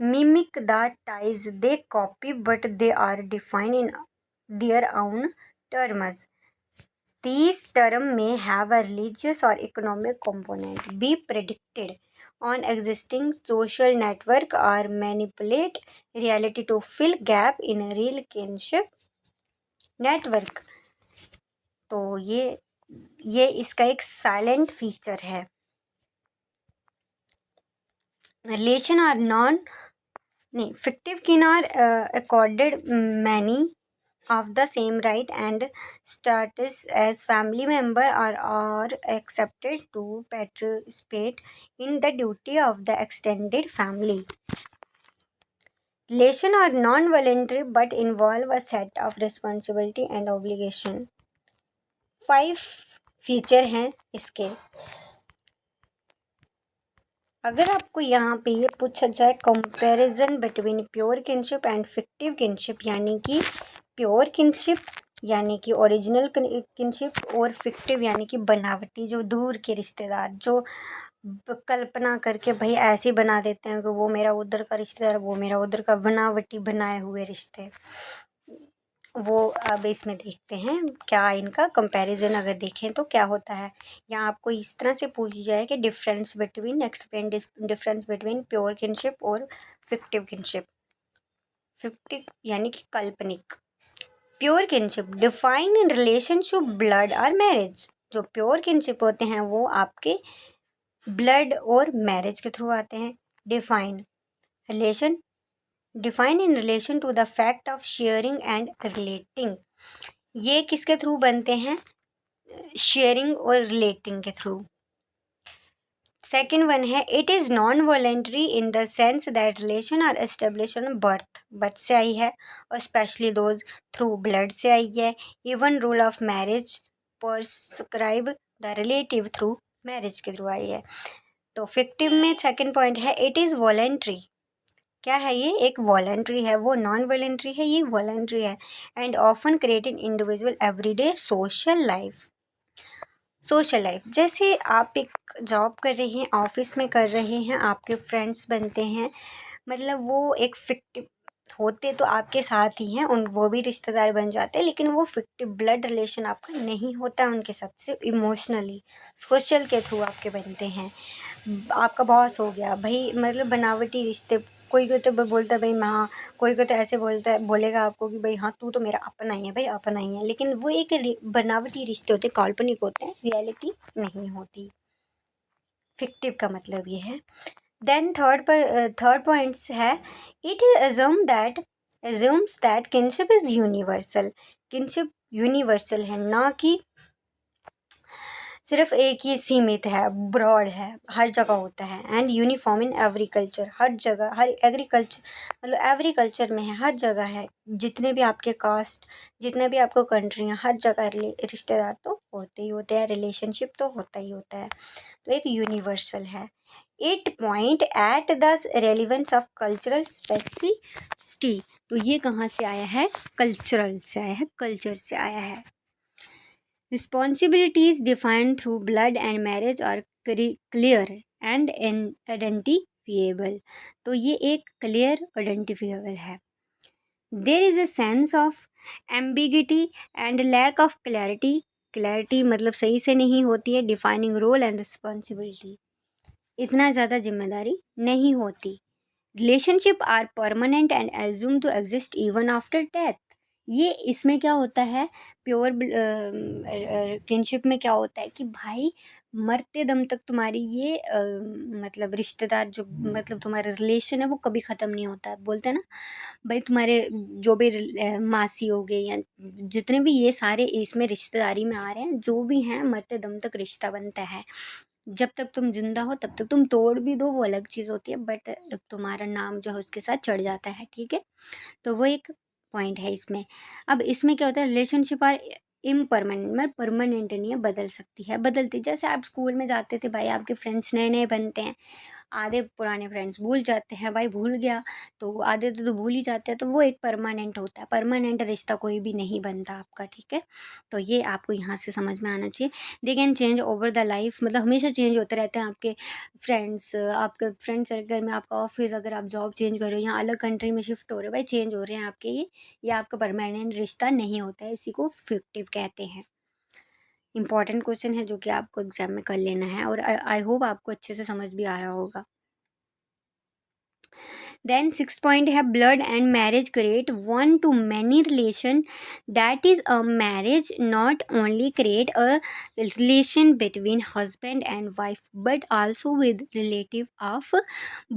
mimic the ties they copy, but they are defined in their own terms. These terms may have a religious or economic component, be predicted on existing social network, or manipulate reality to fill gap in a real kinship network. तो ये इसका एक silent feature है। Relation are non नहीं, fictive kin are accorded many of the same right and status as family member, or are accepted to participate in the duty of the extended family. Relation are non-voluntary but involve a set of responsibility and obligation. 5 feature हैं इसके। अगर आपको यहाँ पे ये पूछा जाए comparison between pure kinship and fictive kinship, यानी कि प्योर किनशिप यानी कि ओरिजिनल किनशिप, और फिक्टिव यानी कि बनावटी, जो दूर के रिश्तेदार, जो कल्पना करके भाई ऐसे बना देते हैं कि वो मेरा उधर का रिश्तेदार, वो मेरा उधर का, बनावटी बनाए हुए रिश्ते, वो अब इसमें देखते हैं क्या इनका कंपैरिजन अगर देखें तो क्या होता है। यहाँ आपको इस तरह से पूछी जाए कि difference between, explain difference between pure kinship और फिक्टिव किनशिप। फिक्टिव यानी कि काल्पनिक। Pure kinship define in relation to blood और मैरिज, जो प्योर किनशिप होते हैं वो आपके ब्लड और मैरिज के थ्रू आते हैं। Relation define in relation to the fact of sharing and relating. ये किसके थ्रू बनते हैं? शेयरिंग और रिलेटिंग के थ्रू। सेकेंड वन है it is non voluntary in the sense that relation are establish on birth से आई है, और स्पेशली दोज थ्रू ब्लड से आई है। Even rule of marriage prescribe the relative through marriage के थ्रू आई है। तो फिक्टिव में सेकेंड पॉइंट है इट इज़ वॉलेंट्री। क्या है ये? एक वॉलेंट्री है, वो नॉन वॉलेंट्री है, ये वॉलेंट्री है। And often create in individual everyday social life. जैसे आप एक जॉब कर रहे हैं, ऑफिस में कर रहे हैं, आपके फ्रेंड्स बनते हैं, मतलब वो एक फिक्टिव होते तो आपके साथ ही हैं, उन वो भी रिश्तेदार बन जाते हैं, लेकिन वो फिक्टिव ब्लड रिलेशन आपका नहीं होता है उनके साथ, सिर्फ इमोशनली सोशल के थ्रू आपके बनते हैं। आपका बॉस हो गया भाई, मतलब बनावटी रिश्ते। कोई कोई तो बोलता है भाई हाँ, कोई कोई तो ऐसे बोलता है, बोलेगा आपको कि भाई हाँ तू तो मेरा अपना ही है, भाई अपना ही है, लेकिन वो एक बनावटी रिश्ते होते, काल्पनिक होते हैं, रियलिटी नहीं होती। फिक्टिव का मतलब ये है। देन थर्ड पॉइंट्स है it is assumes that kinship is universal. Kinship universal है, ना कि सिर्फ एक ही सीमित है, ब्रॉड है, हर जगह होता है। एंड यूनिफॉर्म इन एग्रीकल्चर, हर जगह, हर एग्रीकल्चर मतलब एग्रीकल्चर में है, हर जगह है। जितने भी आपके कास्ट, जितने भी आपको कंट्री हैं, हर जगह रिश्तेदार तो होते ही होते हैं, रिलेशनशिप तो होता ही होता है। तो एक यूनिवर्सल है। It point at the relevance of cultural specificity. तो ये कहाँ से आया है? कल्चरल से आया है, कल्चर से आया है। Responsibilities defined through blood and marriage are clear and identifiable. तो ये एक clear identifiable है. There is a sense of ambiguity and lack of clarity. Clarity मतलब सही से नहीं होती है. Defining role and responsibility, इतना ज़्यादा जिम्मेदारी नहीं होती. Relationship are permanent and assumed to exist even after death. ये इसमें क्या होता है, प्योर किनशिप में क्या होता है कि भाई मरते दम तक तुम्हारी ये मतलब रिश्तेदार जो मतलब तुम्हारा रिलेशन है वो कभी ख़त्म नहीं होता है। बोलते हैं ना भाई, तुम्हारे जो भी मासी हो गए या जितने भी ये सारे इसमें रिश्तेदारी में आ रहे हैं, जो भी हैं, मरते दम तक रिश्ता बनता है। जब तक तुम जिंदा हो तब तक तुम तोड़ भी दो, वो अलग चीज़ होती है, बट तुम्हारा नाम जो है उसके साथ चढ़ जाता है, ठीक है। तो वो एक पॉइंट है इसमें। अब इसमें क्या होता है, रिलेशनशिप आर इम्परमानेंट, मतलब परमानेंट नहीं है, बदल सकती है, बदलती। जैसे आप स्कूल में जाते थे भाई, आपके फ्रेंड्स नए नए बनते हैं, आधे पुराने फ्रेंड्स भूल जाते हैं भाई, भूल गया तो आधे तो भूल ही जाते हैं, तो वो एक परमानेंट होता है। परमानेंट रिश्ता कोई भी नहीं बनता आपका, ठीक है। तो ये आपको यहाँ से समझ में आना चाहिए। They can change over the life, मतलब हमेशा चेंज होते रहते हैं आपके फ्रेंड्स, आपके फ्रेंड सर्कल में, आपका ऑफिस, अगर आप जॉब चेंज कर रहे हो या अलग कंट्री में शिफ्ट हो रहे हो, भाई चेंज हो रहे हैं आपके ये आपका परमानेंट रिश्ता नहीं होता है, इसी को फिक्टिव कहते हैं। इंपॉर्टेंट क्वेश्चन है जो कि आपको एग्जाम में कर लेना है, और आई होप आपको अच्छे से समझ भी आ रहा होगा। Then sixth point है blood and marriage create one to many relation. That is a marriage not only create a relation between husband and wife but also with relative of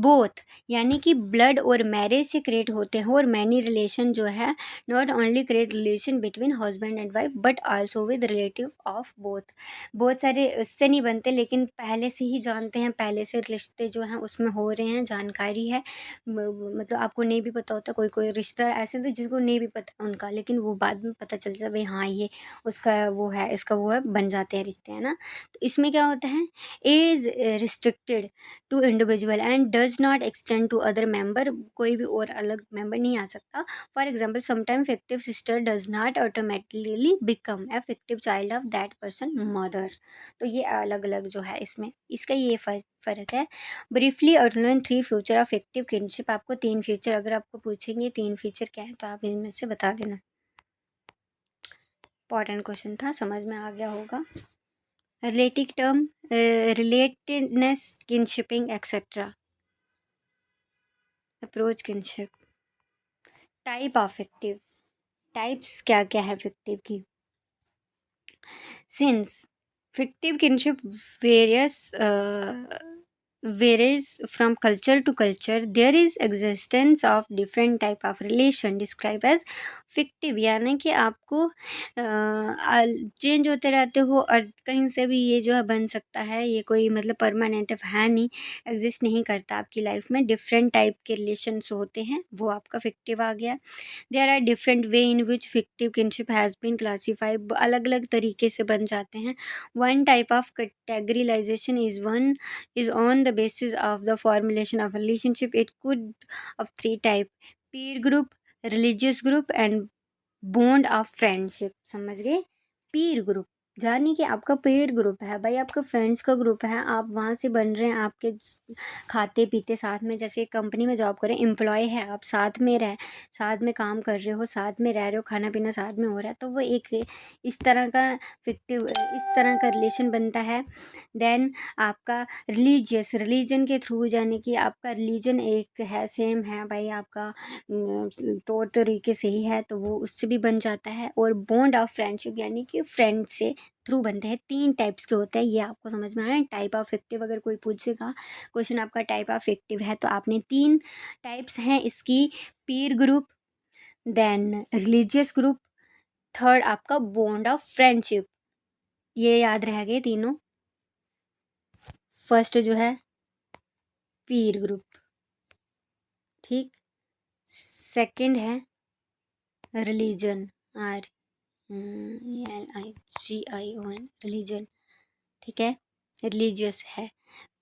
both. यानी कि blood और marriage से create होते हैं, और many relation जो है not only create relation between husband and wife but also with relative of both. बहुत सारे इससे नहीं बनते, लेकिन पहले से ही जानते हैं, पहले से रिश्ते जो हैं उसमें हो रहे हैं, जानकारी है। मतलब आपको नहीं भी पता होता, कोई कोई रिश्तेदार ऐसे होते जिसको नहीं भी पता उनका, लेकिन वो बाद में पता चलता है भाई हाँ ये उसका वो है, इसका वो है, बन जाते हैं रिश्ते, है ना। तो इसमें क्या होता है, as restricted to individual and does not extend to other member, कोई भी और अलग मेंबर नहीं आ सकता। For example sometime fictive sister does not automatically become a fictive child of that person mother. तो ये अलग अलग जो है इसमें, इसका ये फ़र्क है। Briefly outline 3 future of active kinship. आपको 3 फीचर अगर आपको पूछेंगे 3 फीचर क्या है, तो आप इनमें से बता देना। इंपॉर्टेंट क्वेश्चन था, समझ में आ गया होगा। Relative term, relatedness, kinshipping etcetera. Approach kinship. Type of fictive, types क्या क्या है फिक्टिव की। Since fictive kinship varies varies from culture to culture. There is existence of different type of relation described as fictive, यानी कि आपको change होते रहते हो और कहीं से भी ये जो है बन सकता है, ये कोई मतलब परमानेंट है नहीं, एग्जिस्ट नहीं करता आपकी लाइफ में। डिफरेंट टाइप के रिलेशंस होते हैं, वो आपका फिक्टिव आ गया। There are different way in which fictive kinship has been classified, अलग अलग तरीके से बन जाते हैं। One type of categorization is on the basis of the formulation of relationship. It could of three type: peer group, religious group and bond of friendship। समझ गए? पीर group जानी कि आपका पेयर ग्रुप है भाई, आपका फ्रेंड्स का ग्रुप है, आप वहाँ से बन रहे हैं, आपके खाते पीते साथ में, जैसे कंपनी में जॉब करें, एम्प्लॉय है आप, साथ में काम कर रहे हो, साथ में रह रहे हो, खाना पीना साथ में हो रहा है, तो वो एक इस तरह का फिक्टिव इस तरह का रिलेशन बनता है। देन आपका रिलीजन के थ्रू, यानी कि आपका रिलीजन एक है, सेम है भाई, आपका तौर तरीके से ही है, तो वो उससे भी बन जाता है। और बॉन्ड ऑफ फ्रेंडशिप यानी कि फ्रेंड से थ्रू बनते हैं। तीन टाइप्स के होते हैं, ये आपको समझ में आया। टाइप ऑफ फिक्टिव अगर कोई पूछेगा क्वेश्चन आपका टाइप ऑफ फिक्टिव है, तो आपने तीन टाइप्स हैं इसकी: peer group, then religious group, third आपका बॉन्ड ऑफ फ्रेंडशिप। ये याद रह गए तीनों। फर्स्ट जो है पीर ग्रुप, ठीक। सेकंड है रिलीजन, RLIGION, रिलीजन, ठीक है, रिलीजियस है।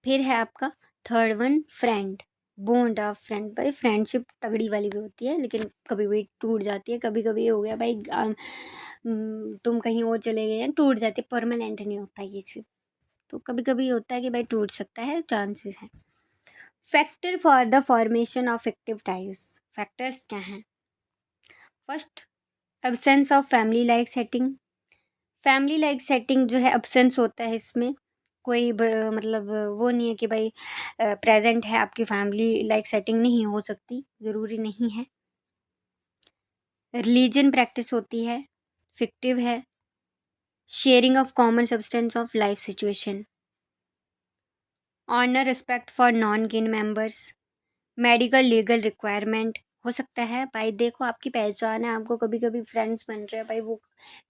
फिर है आपका third one friend, bond of friend. भाई फ्रेंडशिप तगड़ी वाली भी होती है, लेकिन कभी भी टूट जाती है। कभी कभी ये हो गया भाई, तुम कहीं और चले गए हैं, टूट जाती है, परमानेंट नहीं होता ये चीज़। तो कभी कभी होता है कि भाई टूट सकता है, चांसेस हैं। Factor for the formation of active ties, factors क्या हैं? First, absence of family like setting. Family like setting जो है, एब्सेंस होता है इसमें, कोई मतलब वो नहीं है कि भाई प्रेजेंट है, आपकी फैमिली लाइक सेटिंग नहीं हो सकती, ज़रूरी नहीं है। रिलीजन प्रैक्टिस होती है, फिक्टिव है। Sharing of common substance of life situation. Honour respect for non kin members. Medical legal requirement हो सकता है भाई, देखो आपकी पहचान है, आपको कभी कभी फ्रेंड्स बन रहे हैं भाई, वो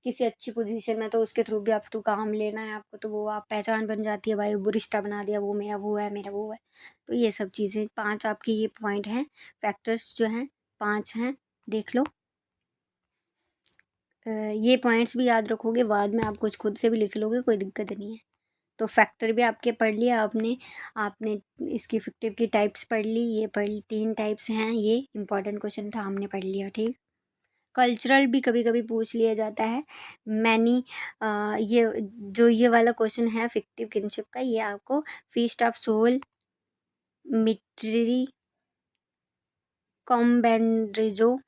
किसी अच्छी पोजीशन में, तो उसके थ्रू भी आपको काम लेना है आपको, तो वो आप पहचान बन जाती है भाई, वो रिश्ता बना दिया, वो मेरा वो है, मेरा वो है। तो ये सब चीज़ें, पांच आपके ये पॉइंट हैं, फैक्टर्स जो हैं पांच हैं, देख लो। ये पॉइंट्स भी याद रखोगे, बाद में आप कुछ खुद से भी लिख लोगे, कोई दिक्कत नहीं है। तो फैक्टर भी आपके पढ़ लिया आपने आपने इसकी फिक्टिव की टाइप्स पढ़ ली, ये पढ़ ली, तीन टाइप्स हैं, ये इंपॉर्टेंट क्वेश्चन था, हमने पढ़ लिया, ठीक। कल्चरल भी कभी कभी पूछ लिया जाता है। मैनी ये जो ये वाला क्वेश्चन है फिक्टिव किनशिप का, ये आपको फीस्ट ऑफ सोल, मिट्री, कॉम्बेनरिजो,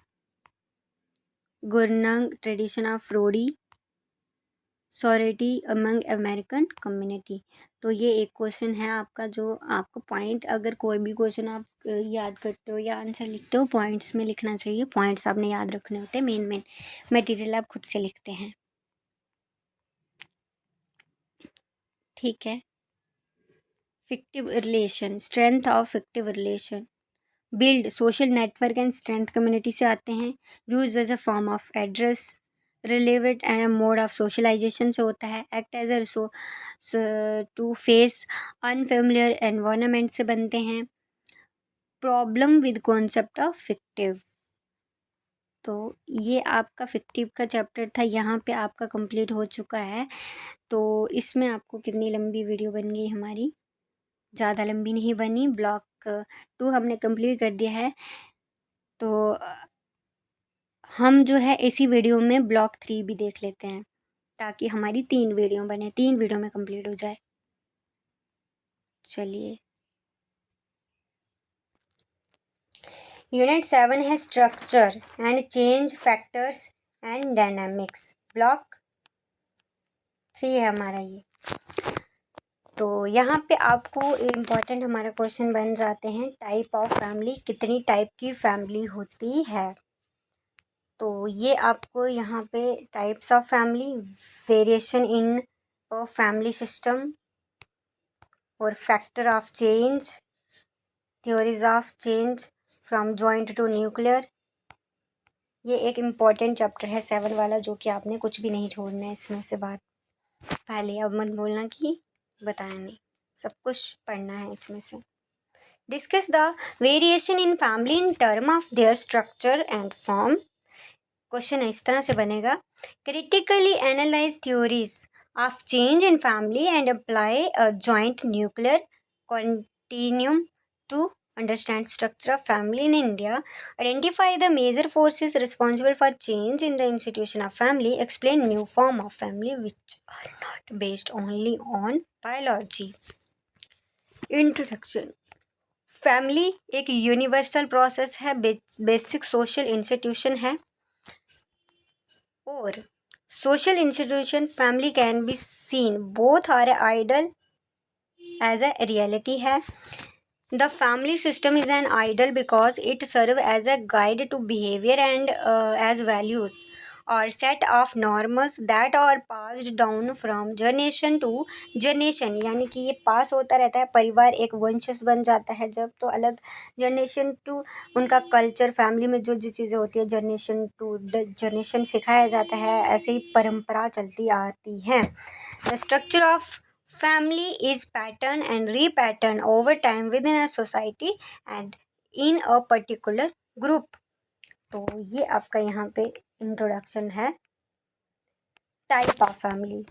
Gurung tradition of Rodhi, sorority among American community. तो ये एक क्वेश्चन है आपका, जो आपको पॉइंट, अगर कोई भी क्वेश्चन आप याद करते हो या आंसर लिखते हो, पॉइंट्स में लिखना चाहिए, पॉइंट्स आपने याद रखने होते हैं, मेन मटेरियल आप खुद से लिखते हैं, ठीक है। Fictive relation, strength of fictive relation. Build social network and strength community से आते हैं। Use as a form of address, relevant and mode of socialization से होता है। Act as a to face unfamiliar environment से बनते हैं। Problem with concept of fictive. तो ये आपका फिक्टिव का चैप्टर था, यहाँ पे आपका कंप्लीट हो चुका है। तो इसमें आपको कितनी लंबी वीडियो बन गई हमारी? ज़्यादा लंबी नहीं बनी। ब्लॉक 2 हमने कंप्लीट कर दिया है। तो हम जो है इसी वीडियो में ब्लॉक 3 भी देख लेते हैं, ताकि हमारी 3 वीडियो बने, 3 वीडियो में कंप्लीट हो जाए। चलिए, यूनिट 7 है structure and change factors and dynamics. Block 3 है हमारा ये। तो यहाँ पे आपको इम्पोर्टेंट हमारा क्वेश्चन बन जाते हैं, टाइप ऑफ फैमिली, कितनी टाइप की फैमिली होती है। तो ये आपको यहाँ पे types of family, variation in a family system or factor of change, theories of change from joint to nuclear. ये एक इम्पॉर्टेंट चैप्टर है 7 वाला, जो कि आपने कुछ भी नहीं छोड़ना है इसमें से बात। पहले अब मत बोलना कि बताया नहीं, सब कुछ पढ़ना है इसमें से। Discuss the variation in family in term of their structure and form. Question इस तरह से बनेगा, critically analyse theories of change in family and apply a joint nuclear continuum to understand structure of family in India. Identify the major forces responsible for change in the institution of family. Explain new form of family which are not based only on biology. Introduction. Family एक universal process है, basic social institution है, और social institution family can be seen both are ideal as a reality है। The family system is an ideal because it serves as a guide to behavior and as values or set of norms that are passed down from generation to generation। यानी कि ये पास होता रहता है, परिवार एक वंशज बन जाता है जब, तो अलग जनरेशन टू उनका कल्चर, फैमिली में जो जो चीज़ें होती है जनरेशन टू जनरेशन सिखाया जाता है, ऐसे ही परंपरा चलती आती है। The structure of family is pattern and repattern over time within a society and in a particular group। तो ये आपका यहाँ पे इंट्रोडक्शन है। टाइप ऑफ फैमिली,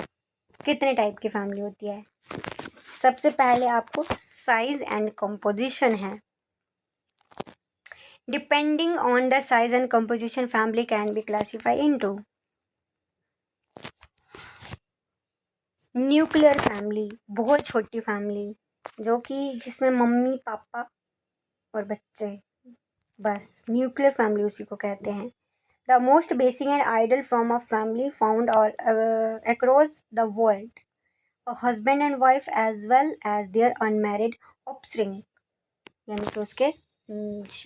कितने टाइप की फैमिली होती है। सबसे पहले आपको साइज एंड कंपोजिशन है। Depending on the size and composition family can B classify into nuclear family, बहुत छोटी फैमिली, जो कि जिसमें मम्मी पापा और बच्चे, बस न्यूक्लियर फैमिली उसी को कहते हैं। The most basic and ideal form of family found all across the world, husband and wife as well as their unmarried offspring. यानी कि उसके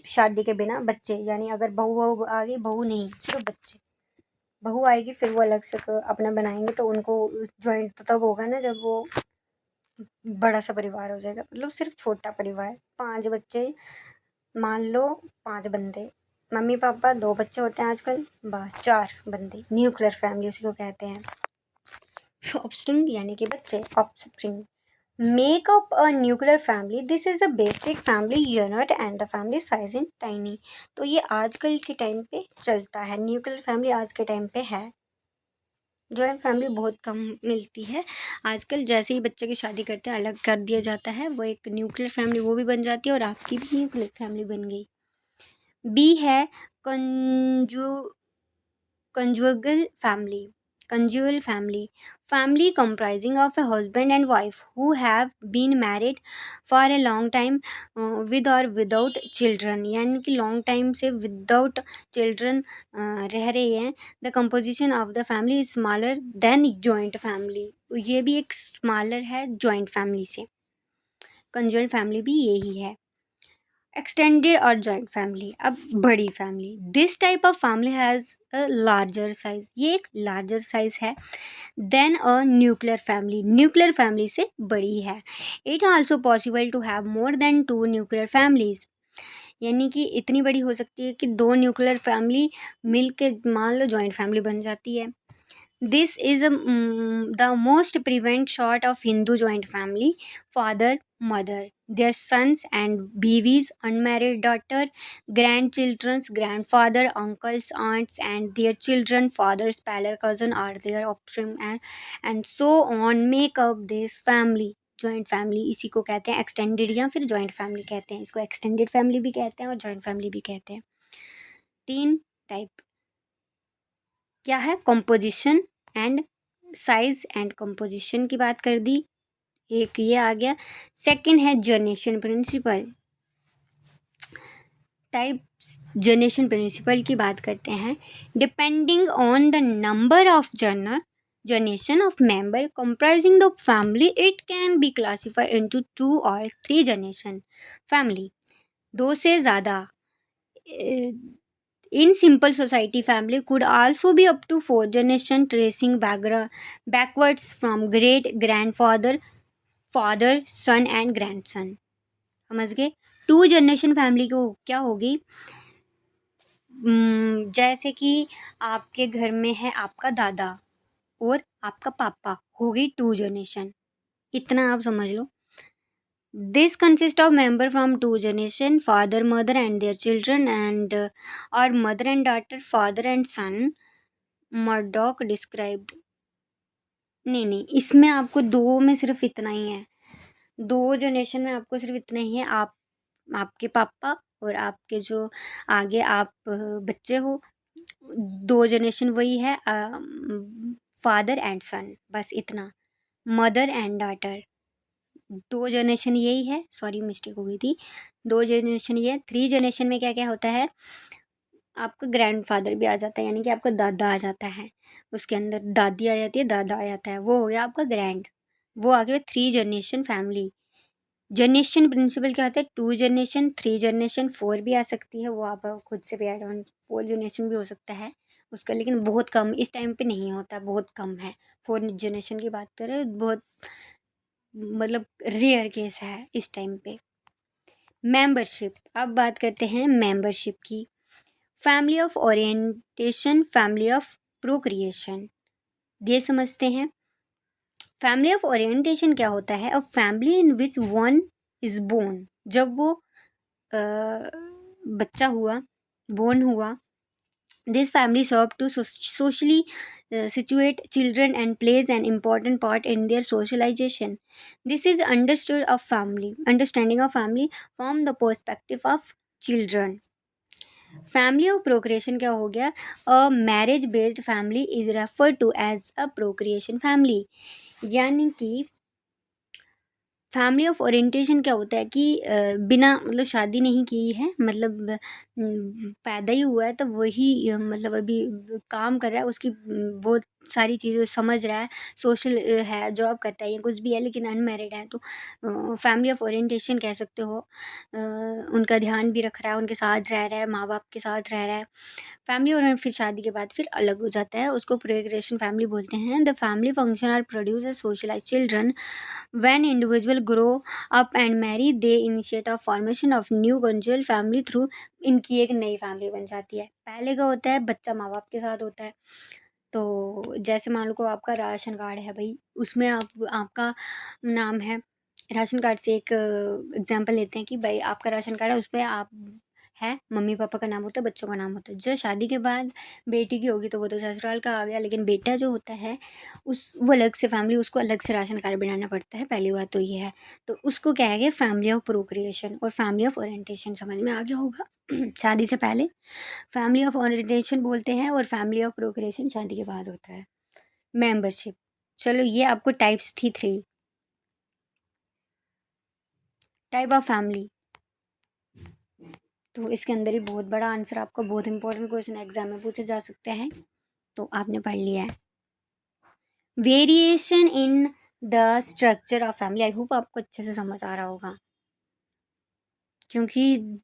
शादी के बिना बच्चे, यानी अगर बहू आ गई, बहू नहीं सिर्फ बच्चे, बहू आएगी फिर वो अलग से अपना बनाएंगे, तो उनको जॉइंट तो तब होगा ना जब वो बड़ा सा परिवार हो जाएगा। मतलब सिर्फ छोटा परिवार, 5 बच्चे मान लो, 5 बंदे, मम्मी पापा, 2 बच्चे होते हैं आजकल, बस 4 बंदे, न्यूक्लियर फैमिली उसी को कहते हैं। ऑफस्प्रिंग यानी कि बच्चे, offspring make up a nuclear family. This is the basic family unit and the family size in tiny. तो ये आजकल के टाइम पे चलता है, न्यूक्लियर फैमिली आज के टाइम पे है। जॉइंट फैमिली बहुत कम मिलती है आजकल। जैसे ही बच्चे की शादी करते हैं अलग कर दिया जाता है, वो एक न्यूक्लियर फैमिली वो भी बन जाती है, और आपकी भी न्यूक्लियर फैमिली बन गई। बी है conjugal family. Conjugal family, family comprising of a husband and wife who have been married for a long time with or without children। यानी कि लॉन्ग टाइम से विदाउट चिल्ड्रन रह रहे हैं। The composition of the family is smaller than joint family. ये भी एक smaller है जॉइंट फैमिली से। कंजुगल फैमिली भी यही है। एक्सटेंडेड और जॉइंट फैमिली, अब बड़ी family. This type of family has a larger size, ये एक लार्जर साइज है than a nuclear family, nuclear family से बड़ी है। It also possible to have more than 2 nuclear families, यानी कि इतनी बड़ी हो सकती है कि 2 न्यूक्लियर फैमिली मिल के मान लो जॉइंट फैमिली बन जाती है। This is the most prevalent sort of Hindu joint family: father, mother, their sons and babies, unmarried daughter, grandchildren's grandfather, uncles, aunts, and their children, father's paler cousin, or their offspring, and so on make up this family. Joint family इसी को कहते हैं extended या फिर joint family कहते हैं। इसको extended family भी कहते हैं और जॉइंट फैमिली भी कहते हैं। 3 टाइप क्या है, composition and size and composition की बात कर दी, एक ये आ गया। सेकंड है generation principle. Type generation principle की बात करते हैं। Depending on the number of generation of member comprising the family, it can be classified into 2 or 3 generation family। 2 से ज़्यादा In simple society, family could also be up to 4 generation, tracing backwards from great grandfather, father, son and grandson. समझ गए? 2 generation family को क्या होगी? जैसे कि आपके घर में है आपका दादा और आपका पापा, हो गई 2 जनरेशन। इतना आप समझ लो। This consists of member from 2 generation, father, mother and their children, and or mother and daughter, father and son. Murdoch described. नहीं, इसमें आपको 2 में सिर्फ इतना ही है। 2 जनरेशन में आपको सिर्फ इतना ही है, आपके पापा और आपके जो आगे आप बच्चे हो। 2 जनरेशन वही है, फादर एंड सन, बस इतना। मदर एंड डॉटर 2 जनरेशन यही है। सॉरी, मिस्टेक हो गई थी। 2 जनरेशन ये है। 3 जनरेशन में क्या क्या होता है? आपका ग्रैंडफादर भी आ जाता है, यानी कि आपका दादा आ जाता है। उसके अंदर दादी आ जाती है, दादा आ जाता है, वो हो गया आपका ग्रैंड। वो आ गया 3 जनरेशन फैमिली। जनरेशन प्रिंसिपल क्या होता है? 2 जनरेशन, 3 जनरेशन, 4 भी आ सकती है, वो आप खुद से भी ऐड ऑन 4 जनरेशन भी हो सकता है उसका, लेकिन बहुत कम इस टाइम पे नहीं होता, बहुत कम है। 4 जनरेशन की बात करें, बहुत मतलब रेयर केस है इस टाइम पे। मेंबरशिप, अब बात करते हैं मेंबरशिप की। Family of orientation, family of procreation, ये समझते हैं। फैमिली ऑफ ओरिएंटेशन क्या होता है? A family in which one is born, जब वो बच्चा हुआ, बोर्न हुआ। This family serve to socially situate children and plays an important part in their socialization. This is understanding of family from the perspective of children. Family of procreation क्या हो गया? A marriage based family is refer to as a procreation family, यानी कि family of orientation क्या होता है कि बिना मतलब शादी नहीं की है, मतलब पैदा ही हुआ है, तो वही मतलब अभी काम कर रहा है, उसकी बहुत सारी चीज़ें समझ रहा है, सोशल है, जॉब करता है या कुछ भी है, लेकिन अनमैरिड है, तो फैमिली ऑफ ओरिएंटेशन कह सकते हो। उनका ध्यान भी रख रहा है, उनके साथ रह रहा है, माँ बाप के साथ रह रहा है। फैमिली और फिर शादी के बाद फिर अलग हो जाता है, उसको प्रोक्रिएशन फैमिली बोलते हैं। The family function are produce as socialise children. When individuals grow up and marry, they initiate a formation of new conjugal family through, इनकी एक नई फैमिली बन जाती है। पहले का होता है बच्चा माँ बाप के साथ होता है, तो जैसे मान लो को आपका राशन कार्ड है भाई, उसमें आपका नाम है। राशन कार्ड से एक एग्जांपल लेते हैं कि भाई आपका राशन कार्ड है, उस पर आप है, मम्मी पापा का नाम होता है, बच्चों का नाम होता है। जब शादी के बाद बेटी की होगी तो वो तो ससुराल का आ गया, लेकिन बेटा जो होता है वो अलग से फैमिली, उसको अलग से राशन कार्ड बनाना पड़ता है। पहली बात तो ये है, तो उसको क्या है, फैमिली ऑफ प्रोक्रिएशन और फैमिली ऑफ ओरिएंटेशन समझ में आ गया होगा। शादी से पहले फैमिली ऑफ ओरिएंटेशन बोलते हैं और फैमिली ऑफ प्रोक्रिएशन शादी के बाद होता है। मेंबरशिप, चलो ये आपको टाइप्स थी 3 टाइप ऑफ फैमिली, तो इसके अंदर ही बहुत बड़ा आंसर आपका, बहुत इंपॉर्टेंट क्वेश्चन एग्जाम में पूछे जा सकते हैं, तो आपने पढ़ लिया है। Variation in the structure of family, I hope आपको अच्छे से समझ आ रहा होगा, क्योंकि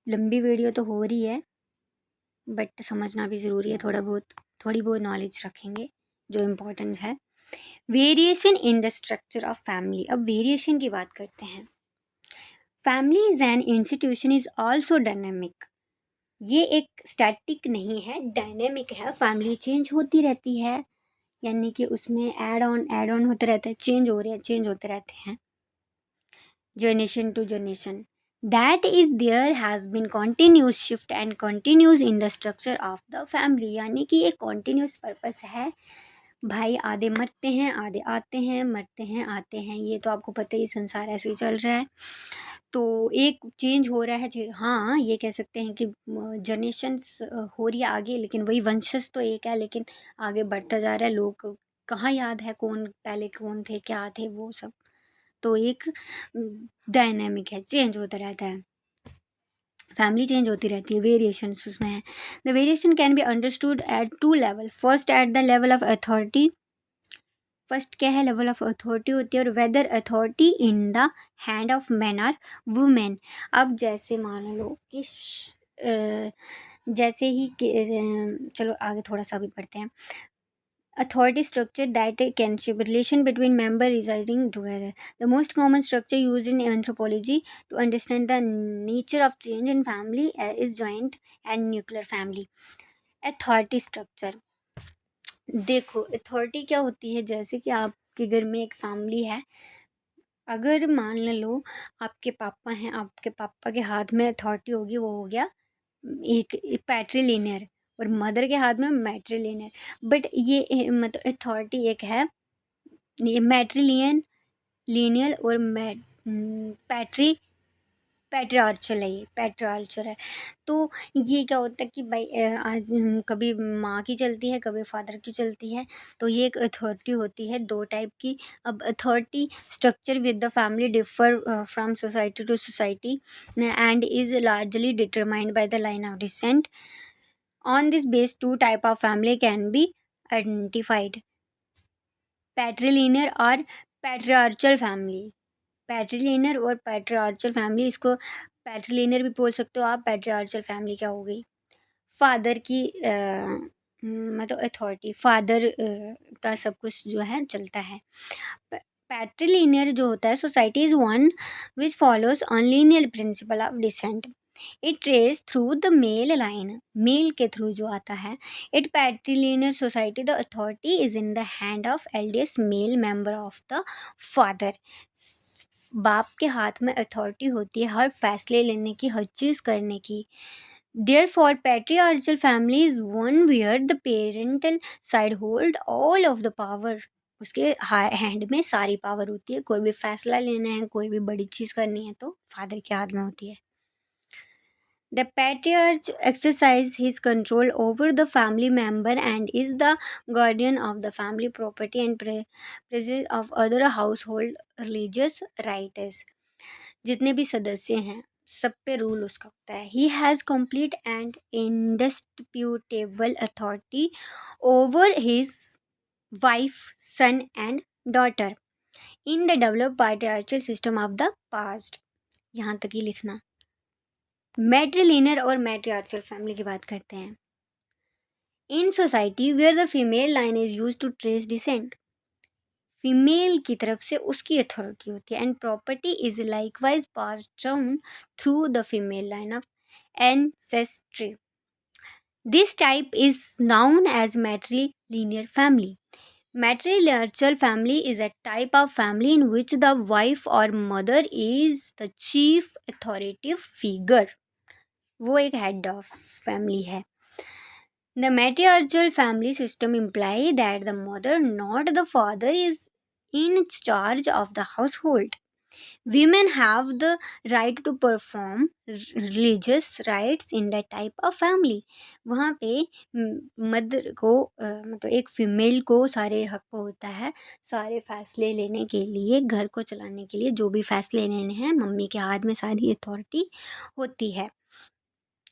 लंबी वीडियो तो हो रही है बट समझना भी ज़रूरी है, थोड़ी बहुत नॉलेज रखेंगे जो इम्पोर्टेंट है। Variation in the structure of family, अब वेरिएशन की बात करते हैं। Family is an institution is also dynamic, ये एक स्टैटिक नहीं है, डायनेमिक है। फैमिली चेंज होती रहती है, यानी कि उसमें ऐड ऑन होते रहते हैं, चेंज होते रहते हैं generation to generation. That is there has been continuous shift and continuous in the structure of the family, यानी कि एक कॉन्टीन्यूस पर्पस है भाई। आधे मरते हैं, आधे आते हैं, मरते हैं, आते हैं, ये तो आपको पता ही, संसार ऐसे ही चल रहा है। तो एक चेंज हो रहा है, हाँ ये कह सकते हैं कि जनरेशन्स हो रही है आगे, लेकिन वही वंशज तो एक है, लेकिन आगे बढ़ता जा रहा है। लोग कहाँ याद है कौन पहले कौन थे, क्या थे, वो सब तो एक डायनेमिक है, चेंज होता रहता है। फैमिली चेंज होती रहती है, वेरिएशंस उसमें है। The variation can be understood at 2 level. First at the level of authority, first क्या है, लेवल ऑफ अथॉरिटी होती है, और whether authority in the hand of man or women. अब जैसे मान लो कि जैसे ही चलो आगे थोड़ा-सा भी पढ़ते हैं। Authority structure that can shape relation between member residing together. The most common structure used in anthropology to understand the nature of change in family is joint and nuclear family. Authority structure. देखो authority क्या होती है, जैसे कि आपके घर में एक फैमिली है, अगर मान लो आपके पापा हैं, आपके पापा के हाथ में अथॉरिटी होगी, वो हो गया एक पैट्रिलिनियर, और मदर के हाथ में मैट्रिलिनियर। बट ये मतलब अथॉरिटी एक है, ये मैट्रिलियन लीनियल और पैट्रियार्चल है, ये पैट्रियार्चल है। तो ये क्या होता है कि भाई कभी माँ की चलती है, कभी फादर की चलती है। तो ये एक अथॉरिटी होती है दो टाइप की। अब authority structure with the family differ from society to society and is largely determined by the line of descent. On this base two type of family can be identified, patrilineal और patriarchal family. पैट्रिलिनियर और patriarchal family, इसको पैट्रिलिनियर भी बोल सकते हो आप। पैट्रियार्चल family क्या हो गई, फादर की मतलब अथॉरिटी, फादर का सब कुछ जो है चलता है। पैट्रिलिनियर जो होता है, society is one which follows on linear principle of descent. It trace through the male line, male के थ्रू जो आता है। It patrilineal society the authority is in the hand of eldest male member of the father. बाप के हाथ में authority होती है हर फैसले लेने की, हर चीज़ करने की। Therefore, patriarchal family is one where the parental side hold all of the power. उसके हैंड में सारी पावर होती है। कोई भी फैसला लेना है, कोई भी बड़ी चीज़ करनी है तो फादर के हाथ में होती है। The patriarch exercises his control over the family member and is the guardian of the family property and presence of other household religious rights. जितने भी सदस्य हैं सब पे रूल उसका होता है। He has complete and indisputable authority over his wife, son and daughter in the developed patriarchal system of the past. यहाँ तक ही लिखना। मैट्रिलिनियर और मैट्रियार्चल फैमिली की बात करते हैं। In society where the female line is use to trace descent, female की तरफ से उसकी अथॉरिटी होती है। And property is likewise passed down through the female line of ancestry. This type is known as matrilinear family. Matrilineal family is a type of family in which the wife or mother is the chief authoritative figure. वो एक head of family है। The matriarchal family system implies that the mother, not the father, is in charge of the household. Women have the right to perform religious rites in that type of family. वहाँ पे mother को मतलब एक female को सारे हक होता है, सारे फैसले लेने के लिए, घर को चलाने के लिए जो भी फैसले लेने हैं मम्मी के हाथ में सारी अथॉरिटी होती है।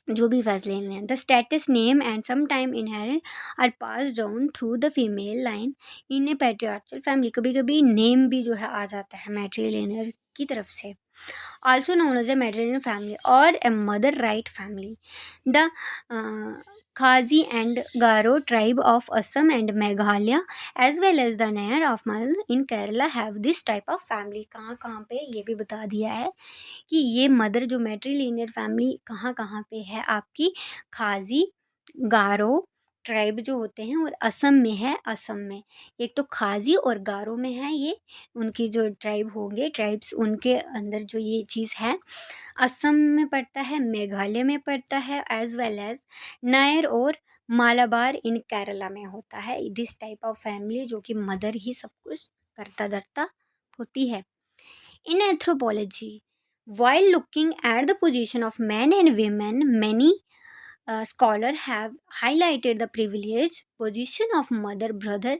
जो भी फैसले लेने हैं। The status, name and some time inherit are pass down through the female line in a patriarchal family. कभी कभी नेम भी जो है आ जाता है मैट्रिलिनियर की तरफ से। Also known as a matrilineal family or a mother right family. The Khazi and Garo tribe of Assam and Meghalaya as well as the Nayar of Mal in Kerala have this type of family. कहाँ कहाँ पे ये भी बता दिया है कि ये मदर जो मैट्रिलिनियर फैमिली कहाँ कहाँ पे है आपकी। खाजी, गारो ट्राइब जो होते हैं, और असम में है। असम में एक तो खाजी और गारो में है, ये उनकी जो ट्राइब होंगे, ट्राइब्स उनके अंदर जो ये चीज़ है। असम में पड़ता है, मेघालय में पड़ता है, एज वेल एज नायर और मालाबार इन केरला में होता है। दिस टाइप ऑफ फैमिली जो कि मदर ही सब कुछ करता धरता होती है। In anthropology, while looking at the position of men and women, many scholars have highlighted the privileged position of mother, brother,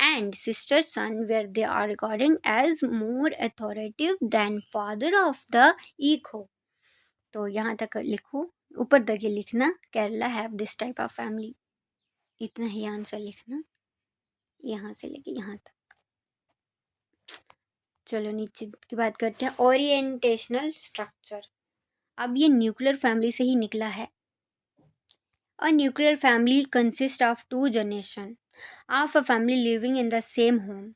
and sister, son, where they are regarded as more authoritative than father of the equal. तो यहाँ तक लिखो, ऊपर तक ये लिखना, Kerala have this type of family. इतना ही answer लिखना, यहाँ से लेके यहाँ तक। चलो नीचे की बात करते हैं। ओरिएंटेशनल स्ट्रक्चर, अब ये न्यूक्लियर फैमिली से ही निकला है। A nuclear family consists of two generations of a family living in the same home.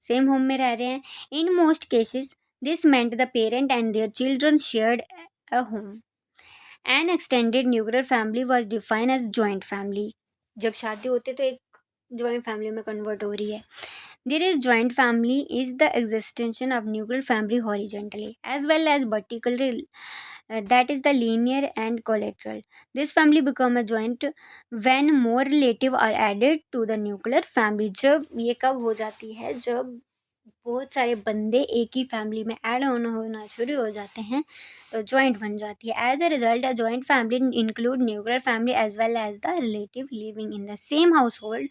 Same home में रह रहे हैं. In most cases, this meant the parent and their children shared a home. An extended nuclear family was defined as joint family. जब शादी होती है तो एक joint family में convert हो रही है. There is joint family is the existence of nuclear family horizontally as well as vertically, that is the linear and collateral. This family become a joint when more relative are added to the nuclear family. जब ये कब हो जाती है, जब बहुत सारे बंदे एक ही फैमिली में ऐड होना शुरू हो जाते हैं तो जॉइंट बन जाती है. As a result a joint family include nuclear family as well as the relative living in the same household.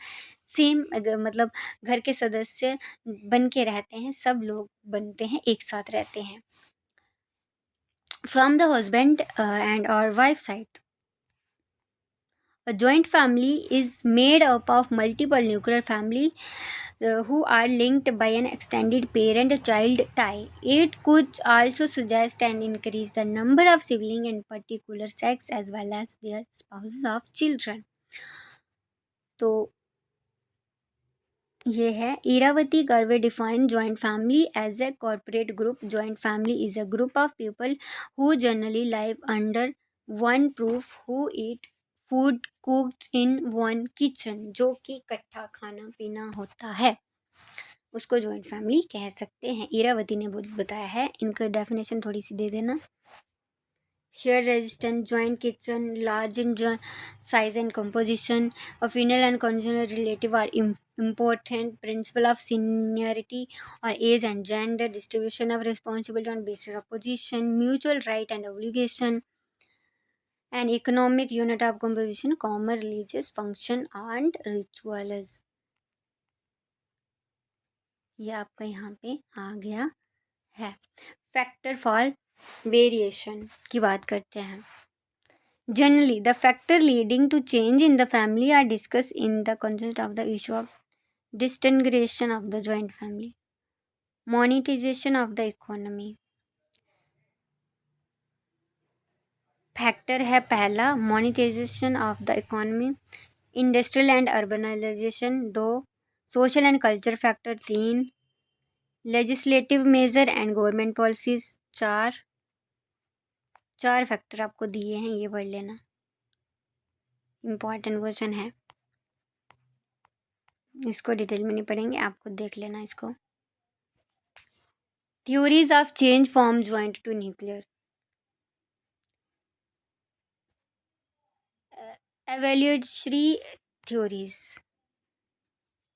Same मतलब घर के सदस्य बन के रहते हैं, सब लोग बनते हैं, एक साथ रहते हैं. फ्रॉम द हस्बैंड एंड और wife side, a joint family is made up of multiple nuclear family who are linked by an extended parent-child tie. It could also suggest and increase the number of siblings in particular sex as well as their spouses of children. तो ये है Irawati Karve define joint family as a corporate group. Joint family is a group of people who generally live under one roof who eat food cooked in one kitchen. जो कि इकट्ठा खाना पीना होता है उसको जॉइंट फैमिली कह सकते हैं. इरावती ने बताया है. इनका डेफिनेशन थोड़ी सी दे देना. Shared resistance, joint kitchen, large in size and composition, a female and conjugal relative are important. Principle of seniority or age and gender, distribution of responsibility on basis of position, mutual right and obligation, and economic unit of composition, common religious function and rituals. ये आपका यहाँ पे आ गया है. Factor for variation की बात करते हैं. Generally, the factors leading to change in the family are discussed in the context of the issue of disintegration of the joint family, monetization of the economy. Factor है पहला monetization of the economy, industrial and urbanisation 2, social and culture factor 3, legislative measure and government policies 4. चार factor आपको दिए हैं, ये पढ़ लेना, important question है. इसको डिटेल में नहीं पढ़ेंगे, आप खुद देख लेना इसको. Theories of change from joint to nuclear. Evolutionary theories.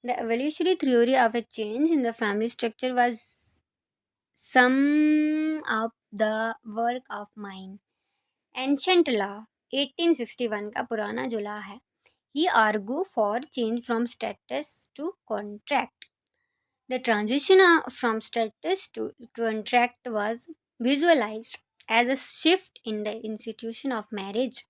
The evolutionary theory of a change in the family structure was some of the work of mine. Ancient law 1861 का पुराना जो law है. He argue for change from status to contract. The transition from status to contract was visualized as a shift in the institution of marriage.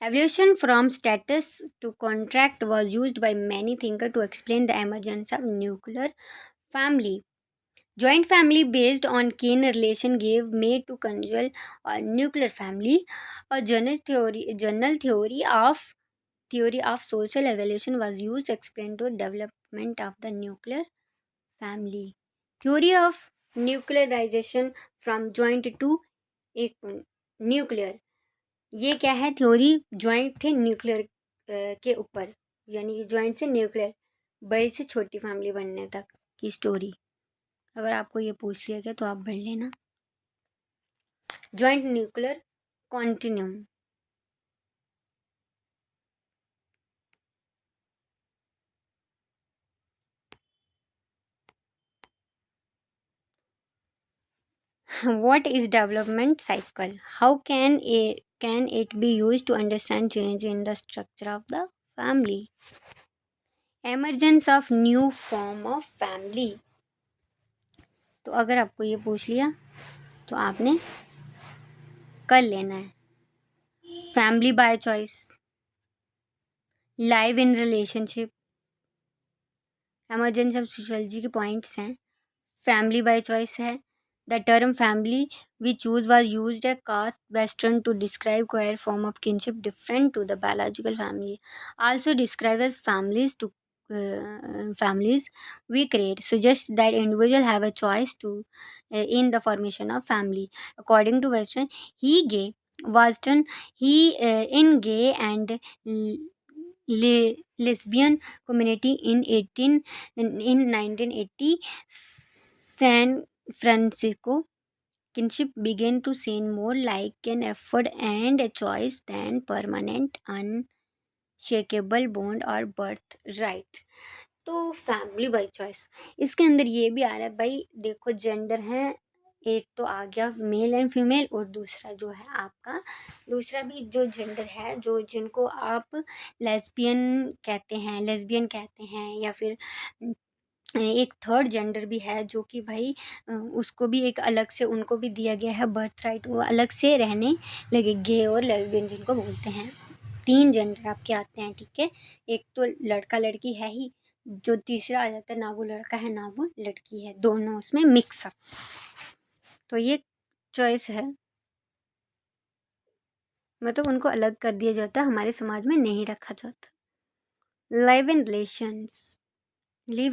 Evolution from status to contract was used by many thinkers to explain the emergence of nuclear family. Joint family based on kin relation gave way to conjugal or nuclear family. A theory of social evolution was used to explain the development of the nuclear family. Theory of nuclearization from joint to एक nuclear. ये क्या है? Theory joint थे nuclear के ऊपर, यानी joint से nuclear, बड़ी से छोटी फैमिली बनने तक की स्टोरी. अगर आपको ये पूछ लिया गया तो आप पढ़ लेना. Joint nuclear continuum. What is development cycle? How can it be used to understand change in the structure of the family? Emergence of new form of family. तो अगर आपको ये पूछ लिया तो आपने कर लेना है. Family by choice, live in relationship, emergence of sociology के पॉइंट्स हैं. फैमिली बाय चॉइस है, The term family we choose was used as caste western to describe queer form of kinship different to the biological family. Also described as families we create suggests that individuals have a choice to in the formation of family. According to Western, he gay Western he in gay and lesbian community in 1980 San Francisco. Kinship began to seem more like an effort and a choice than permanent, unshakable bond or birthright. तो family by choice इसके अंदर ये भी आ रहा है भाई, देखो gender है, एक तो आ गया मेल एंड फीमेल, और दूसरा जो है आपका दूसरा भी जो जेंडर है, जो जिनको आप लेस्बियन कहते हैं, या फिर एक थर्ड जेंडर भी है जो कि भाई उसको भी एक अलग से उनको भी दिया गया है बर्थ राइट, वो अलग से रहने लगे, गे और लेस्बियन जिनको बोलते हैं। 3 जेंडर आपके आते हैं, ठीक है। एक तो लड़का लड़की है ही, जो तीसरा आ जाता है ना वो लड़का है ना वो लड़की है, दोनों उसमें मिक्स अप। तो ये चॉइस है, मतलब उनको अलग कर दिया जाता है, हमारे समाज में नहीं रखा जाता। Live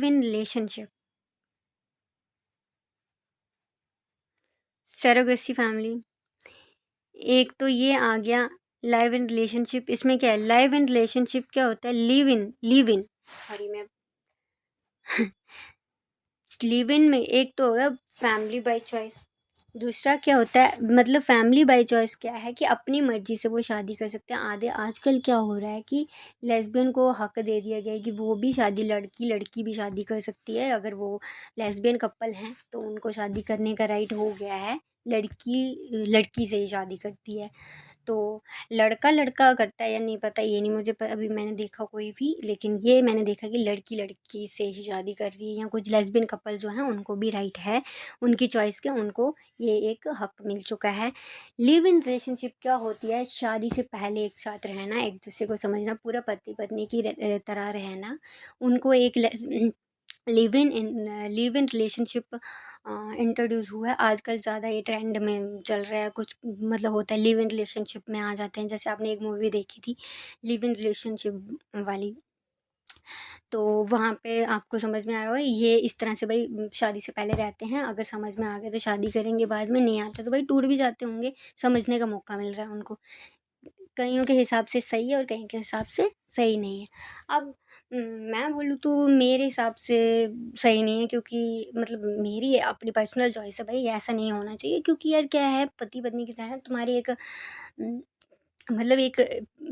in relationship, surrogacy family, एक तो ये आ गया लाइव इन रिलेशनशिप। इसमें क्या है, लाइव इन रिलेशनशिप क्या होता है, लिव इन सॉरी मैं लिव इन में एक तो होगा फैमिली बाय चॉइस, दूसरा क्या होता है, मतलब फैमिली बाय चॉइस क्या है कि अपनी मर्जी से वो शादी कर सकते हैं। आधे आजकल क्या हो रहा है कि लेस्बियन को हक दे दिया गया है कि वो भी शादी, लड़की लड़की भी शादी कर सकती है, अगर वो लेस्बियन कपल हैं तो उनको शादी करने का राइट हो गया है। लड़की लड़की से ही शादी करती है, तो लड़का लड़का करता है या नहीं पता, ये नहीं मुझे अभी मैंने देखा कोई भी, लेकिन ये मैंने देखा कि लड़की लड़की से ही शादी कर रही है, या कुछ लेस्बियन कपल जो हैं उनको भी राइट है, उनकी चॉइस के उनको ये एक हक मिल चुका है। लिव इन रिलेशनशिप क्या होती है, शादी से पहले एक साथ रहना, एक दूसरे को समझना, पूरा पति पत्नी की तरह रहना, उनको एक लिव इन रिलेशनशिप इंट्रोड्यूस हुआ है आजकल, ज़्यादा ये ट्रेंड में चल रहा है। कुछ मतलब होता है लिव इन रिलेशनशिप में आ जाते हैं, जैसे आपने एक मूवी देखी थी लिव इन रिलेशनशिप वाली, तो वहाँ पे आपको समझ में आया होगा ये इस तरह से भाई शादी से पहले रहते हैं, अगर समझ में आ गया तो शादी करेंगे, बाद में नहीं आता तो भाई टूट भी जाते होंगे, समझने का मौका मिल रहा है उनको। कईयों के हिसाब से सही है और कहीं के हिसाब से सही नहीं है। अब मैं बोलूँ तो मेरे हिसाब से सही नहीं है, क्योंकि मतलब मेरी अपनी पर्सनल चॉइस है भाई, ऐसा नहीं होना चाहिए, क्योंकि यार क्या है, पति पत्नी की तरह तुम्हारी एक मतलब एक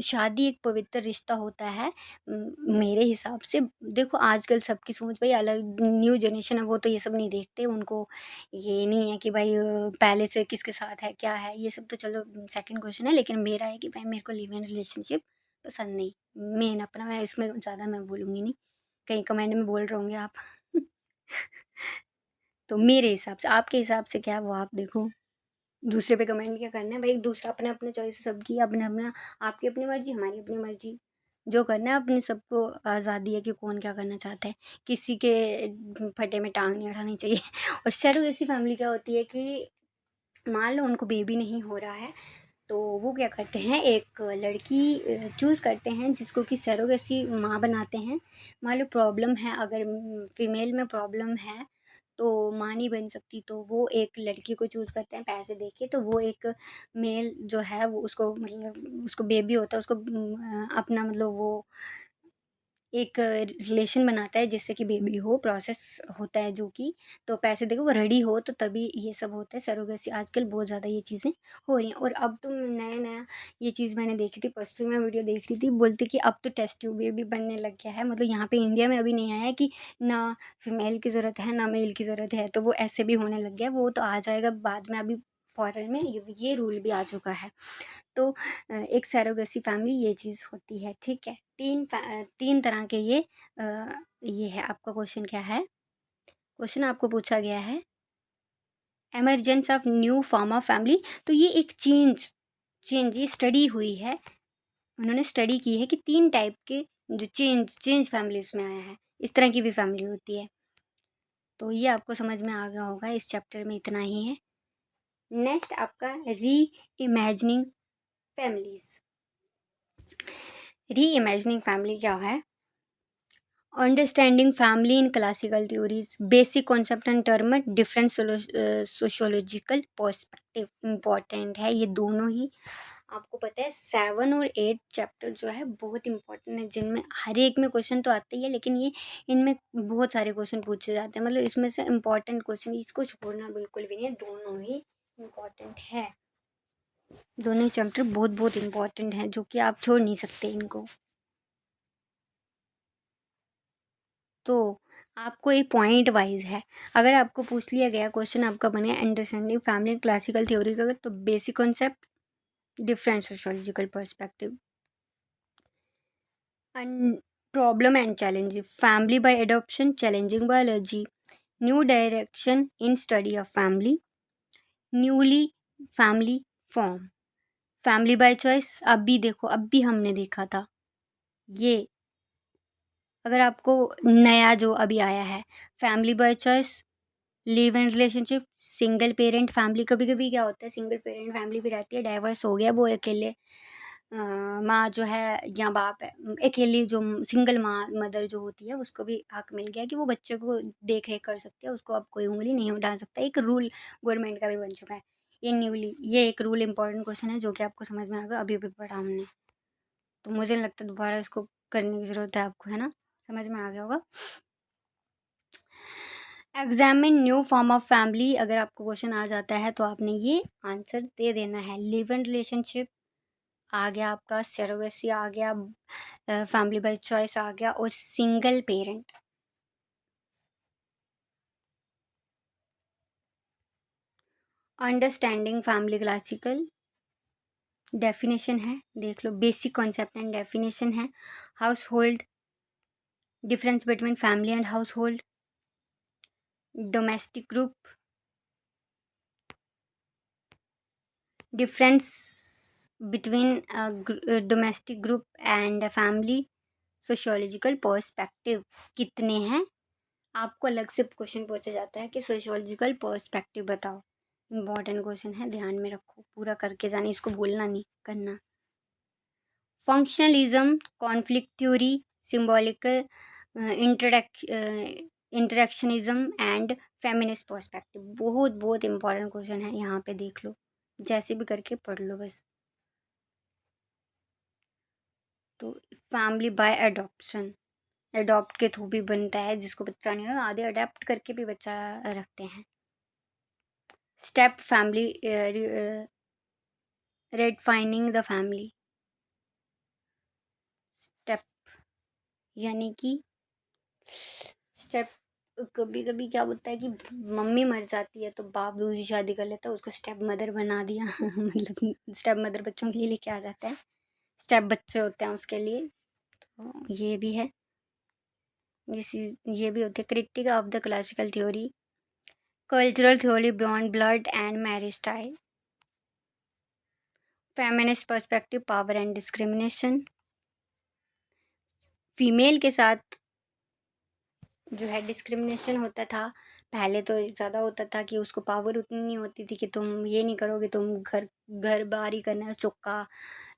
शादी एक पवित्र रिश्ता होता है। मेरे हिसाब से देखो आजकल सबकी सोच भाई अलग, न्यू जनरेशन है वो तो ये सब नहीं देखते, उनको ये नहीं है कि भाई पहले से किसके साथ है क्या है, ये सब तो चलो सेकंड क्वेश्चन है, लेकिन मेरा है कि भाई मेरे को लिव इन रिलेशनशिप पसंद नहीं। मेन अपना, मैं इसमें ज़्यादा मैं बोलूँगी नहीं, कहीं कमेंट में बोल रहे होंगे आप तो मेरे हिसाब से, आपके हिसाब से क्या है वो आप देखो, दूसरे पे कमेंट क्या करना है भाई, दूसरा अपना अपना चॉइस है सबकी, अपना अपना, आपकी अपनी मर्जी हमारी अपनी मर्जी, जो करना है अपने, सबको आज़ादी है कि कौन क्या करना चाहता है, किसी के फटे में टांग नहीं अड़ानी चाहिए और सरोगेसी फैमिली क्या होती है कि मान लो उनको बेबी नहीं हो रहा है, तो वो क्या करते हैं, एक लड़की चूज़ करते हैं जिसको कि सरोगेसी माँ बनाते हैं। मान लो प्रॉब्लम है, अगर फीमेल में प्रॉब्लम है तो माँ नहीं बन सकती, तो वो एक लड़की को चूज़ करते हैं पैसे दे के, तो वो एक मेल जो है वो उसको मतलब उसको बेबी होता है, उसको अपना मतलब वो एक रिलेशन बनाता है जिससे कि बेबी हो, प्रोसेस होता है जो कि, तो पैसे देके वो रेडी हो तो तभी ये सब होता है। सरोगेसी आजकल बहुत ज़्यादा ये चीज़ें हो रही हैं, और अब तो नया-नया ये चीज़ मैंने देखी थी, परसों मैं वीडियो देख रही थी, बोलते कि अब तो टेस्ट ट्यूब बेबी बनने लग गया है। मतलब यहाँ पे इंडिया में अभी नहीं आया है कि ना फीमेल की ज़रूरत है, ना मेल की ज़रूरत है, तो वो ऐसे भी होने लग गया है। वो तो आ जाएगा बाद में, अभी फ़ॉरेन में ये रूल भी आ चुका है। तो एक सरोगेसी फैमिली ये चीज़ होती है, ठीक है। 3 तरह के ये है। आपका क्वेश्चन क्या है? क्वेश्चन आपको पूछा गया है emergence of new form of family, तो ये एक चेंज चेंज ये स्टडी हुई है, उन्होंने स्टडी की है कि 3 टाइप के जो चेंज चेंज फैमिली उसमें आया है, इस तरह की भी फैमिली होती है। तो ये आपको समझ में आ गया होगा, इस चैप्टर में इतना ही है। नेक्स्ट आपका री इमेजिनिंग फैमिलीज। री इमेजिनिंग फैमिली क्या है? Understanding family in classical theories, basic concept and term, different sociological perspective important है ये दोनों ही। आपको पता है 7 और 8 चैप्टर जो है बहुत इंपॉर्टेंट है, जिनमें हर एक में क्वेश्चन तो आते ही है, लेकिन ये इनमें बहुत सारे क्वेश्चन पूछे जाते हैं, मतलब इसमें से इम्पॉर्टेंट क्वेश्चन, इसको छोड़ना बिल्कुल भी नहीं है, दोनों ही इम्पॉर्टेंट है। दोनों ही चैप्टर बहुत बहुत इम्पॉर्टेंट है, जो कि आप छोड़ नहीं सकते इनको। तो आपको एक पॉइंट वाइज है, अगर आपको पूछ लिया गया क्वेश्चन आपका बने अंडरस्टैंडिंग फैमिली क्लासिकल थ्योरी का, तो basic concept, different sociological perspective, and problem and challenges, family by adoption, challenging biology, new direction in study of family, newly family form, family by choice। अब भी देखो, अब भी हमने देखा था ये, अगर आपको नया जो अभी आया है, family by choice, live in relationship, single parent family. कभी कभी क्या होता है, सिंगल पेरेंट फैमिली भी रहती है, डाइवर्स हो गया वो अकेले माँ जो है या बाप है, अकेली जो सिंगल माँ मदर जो होती है, उसको भी हक मिल गया कि वो बच्चे को देख रेख कर सकती है, उसको अब कोई उंगली नहीं उठा सकता। एक रूल गवर्नमेंट का भी बन चुका है ये न्यूली। ये एक रूल इंपॉर्टेंट क्वेश्चन है जो कि आपको समझ में आ गया, अभी अभी पढ़ा हमने, तो मुझे नहीं लगता दोबारा इसको करने की ज़रूरत है आपको, है ना, समझ में आ गया होगा। Examine new form of family, अगर आपको क्वेश्चन आ जाता है तो आपने ये आंसर दे देना है। लिव इन रिलेशनशिप आ गया आपका, सरोगेसी आ गया, फैमिली बाय चॉइस आ गया, और single parent. Understanding family classical definition है, देख लो, बेसिक कॉन्सेप्ट एंड डेफिनेशन है। House hold, difference between family and house hold, domestic group, difference between domestic group and family, sociological perspective. कितने हैं, आपको अलग से क्वेश्चन पूछा जाता है कि सोशियोलॉजिकल पर्सपेक्टिव बताओ। इम्पॉर्टेंट क्वेश्चन है, ध्यान में रखो, पूरा करके जाना, इसको बोलना नहीं करना। Functionalism, conflict theory, symbolical interactionism and feminist perspective. बहुत बहुत इंपॉर्टेंट क्वेश्चन है, यहाँ पे देख लो, जैसे भी करके पढ़ लो बस। तो फैमिली बाय अडॉप्शन, अडॉप्ट के थ्रू भी बनता है, जिसको बच्चा नहीं हो आधे अडेप्ट करके भी बच्चा रखते हैं। Step family, redefining the family, step यानी कि स्टेप, कभी कभी क्या होता है कि मम्मी मर जाती है तो बाप दूसरी शादी कर लेता है, उसको स्टेप मदर बना दिया मतलब स्टेप मदर बच्चों के लिए लेके आ जाता है, स्टेप बच्चे होते हैं उसके लिए। तो ये भी है, ये भी होती है। Critic of the classical theory, cultural theory beyond blood and marriage style, feminist perspective, power and discrimination. Female के साथ जो है डिस्क्रिमिनेशन होता था, पहले तो ज़्यादा होता था कि उसको पावर उतनी नहीं होती थी कि तुम ये नहीं करोगे, तुम घर घर बाहर ही करना है, चौका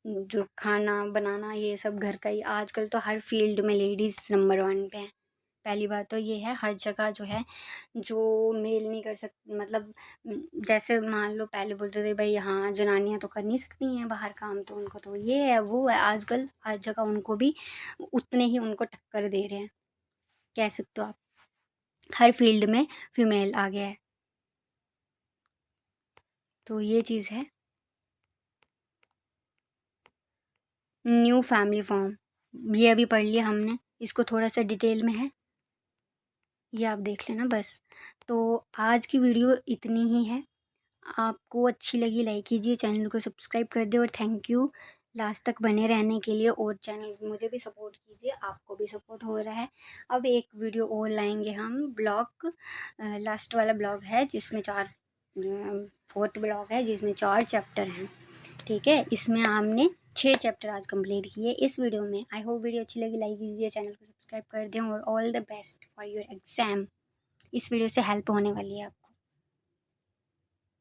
जो खाना बनाना ये सब घर का ही। आजकल तो हर फील्ड में लेडीज़ नंबर 1 पे हैं। पहली बात तो ये है, हर जगह जो है, जो मेल नहीं कर सक मतलब जैसे मान लो पहले बोलते थे भाई हाँ जनानियाँ तो कर नहीं सकती हैं बाहर काम, तो उनको तो ये है वो है, आजकल हर जगह उनको भी उतने ही उनको टक्कर दे रहे हैं, कह सकते हो आप, हर फील्ड में फीमेल आ गया है। तो ये चीज़ है। न्यू फैमिली फॉर्म ये अभी पढ़ लिया हमने, इसको थोड़ा सा डिटेल में है, ये आप देख लेना बस। तो आज की वीडियो इतनी ही है, आपको अच्छी लगी लाइक कीजिए, चैनल को सब्सक्राइब कर दे, और थैंक यू लास्ट तक बने रहने के लिए, और चैनल मुझे भी सपोर्ट कीजिए, आपको भी सपोर्ट हो रहा है। अब एक वीडियो और लाएंगे हम, ब्लॉग, लास्ट वाला ब्लॉग है जिसमें 4 4th ब्लॉग है जिसमें 4 चैप्टर हैं, ठीक है। इसमें हमने 6 चैप्टर आज कंप्लीट किए इस वीडियो में। आई होप वीडियो अच्छी लगी, लाइक कीजिए, चैनल को सब्सक्राइब कर दें, और all the best for your exam. इस वीडियो से हेल्प होने वाली है आपको।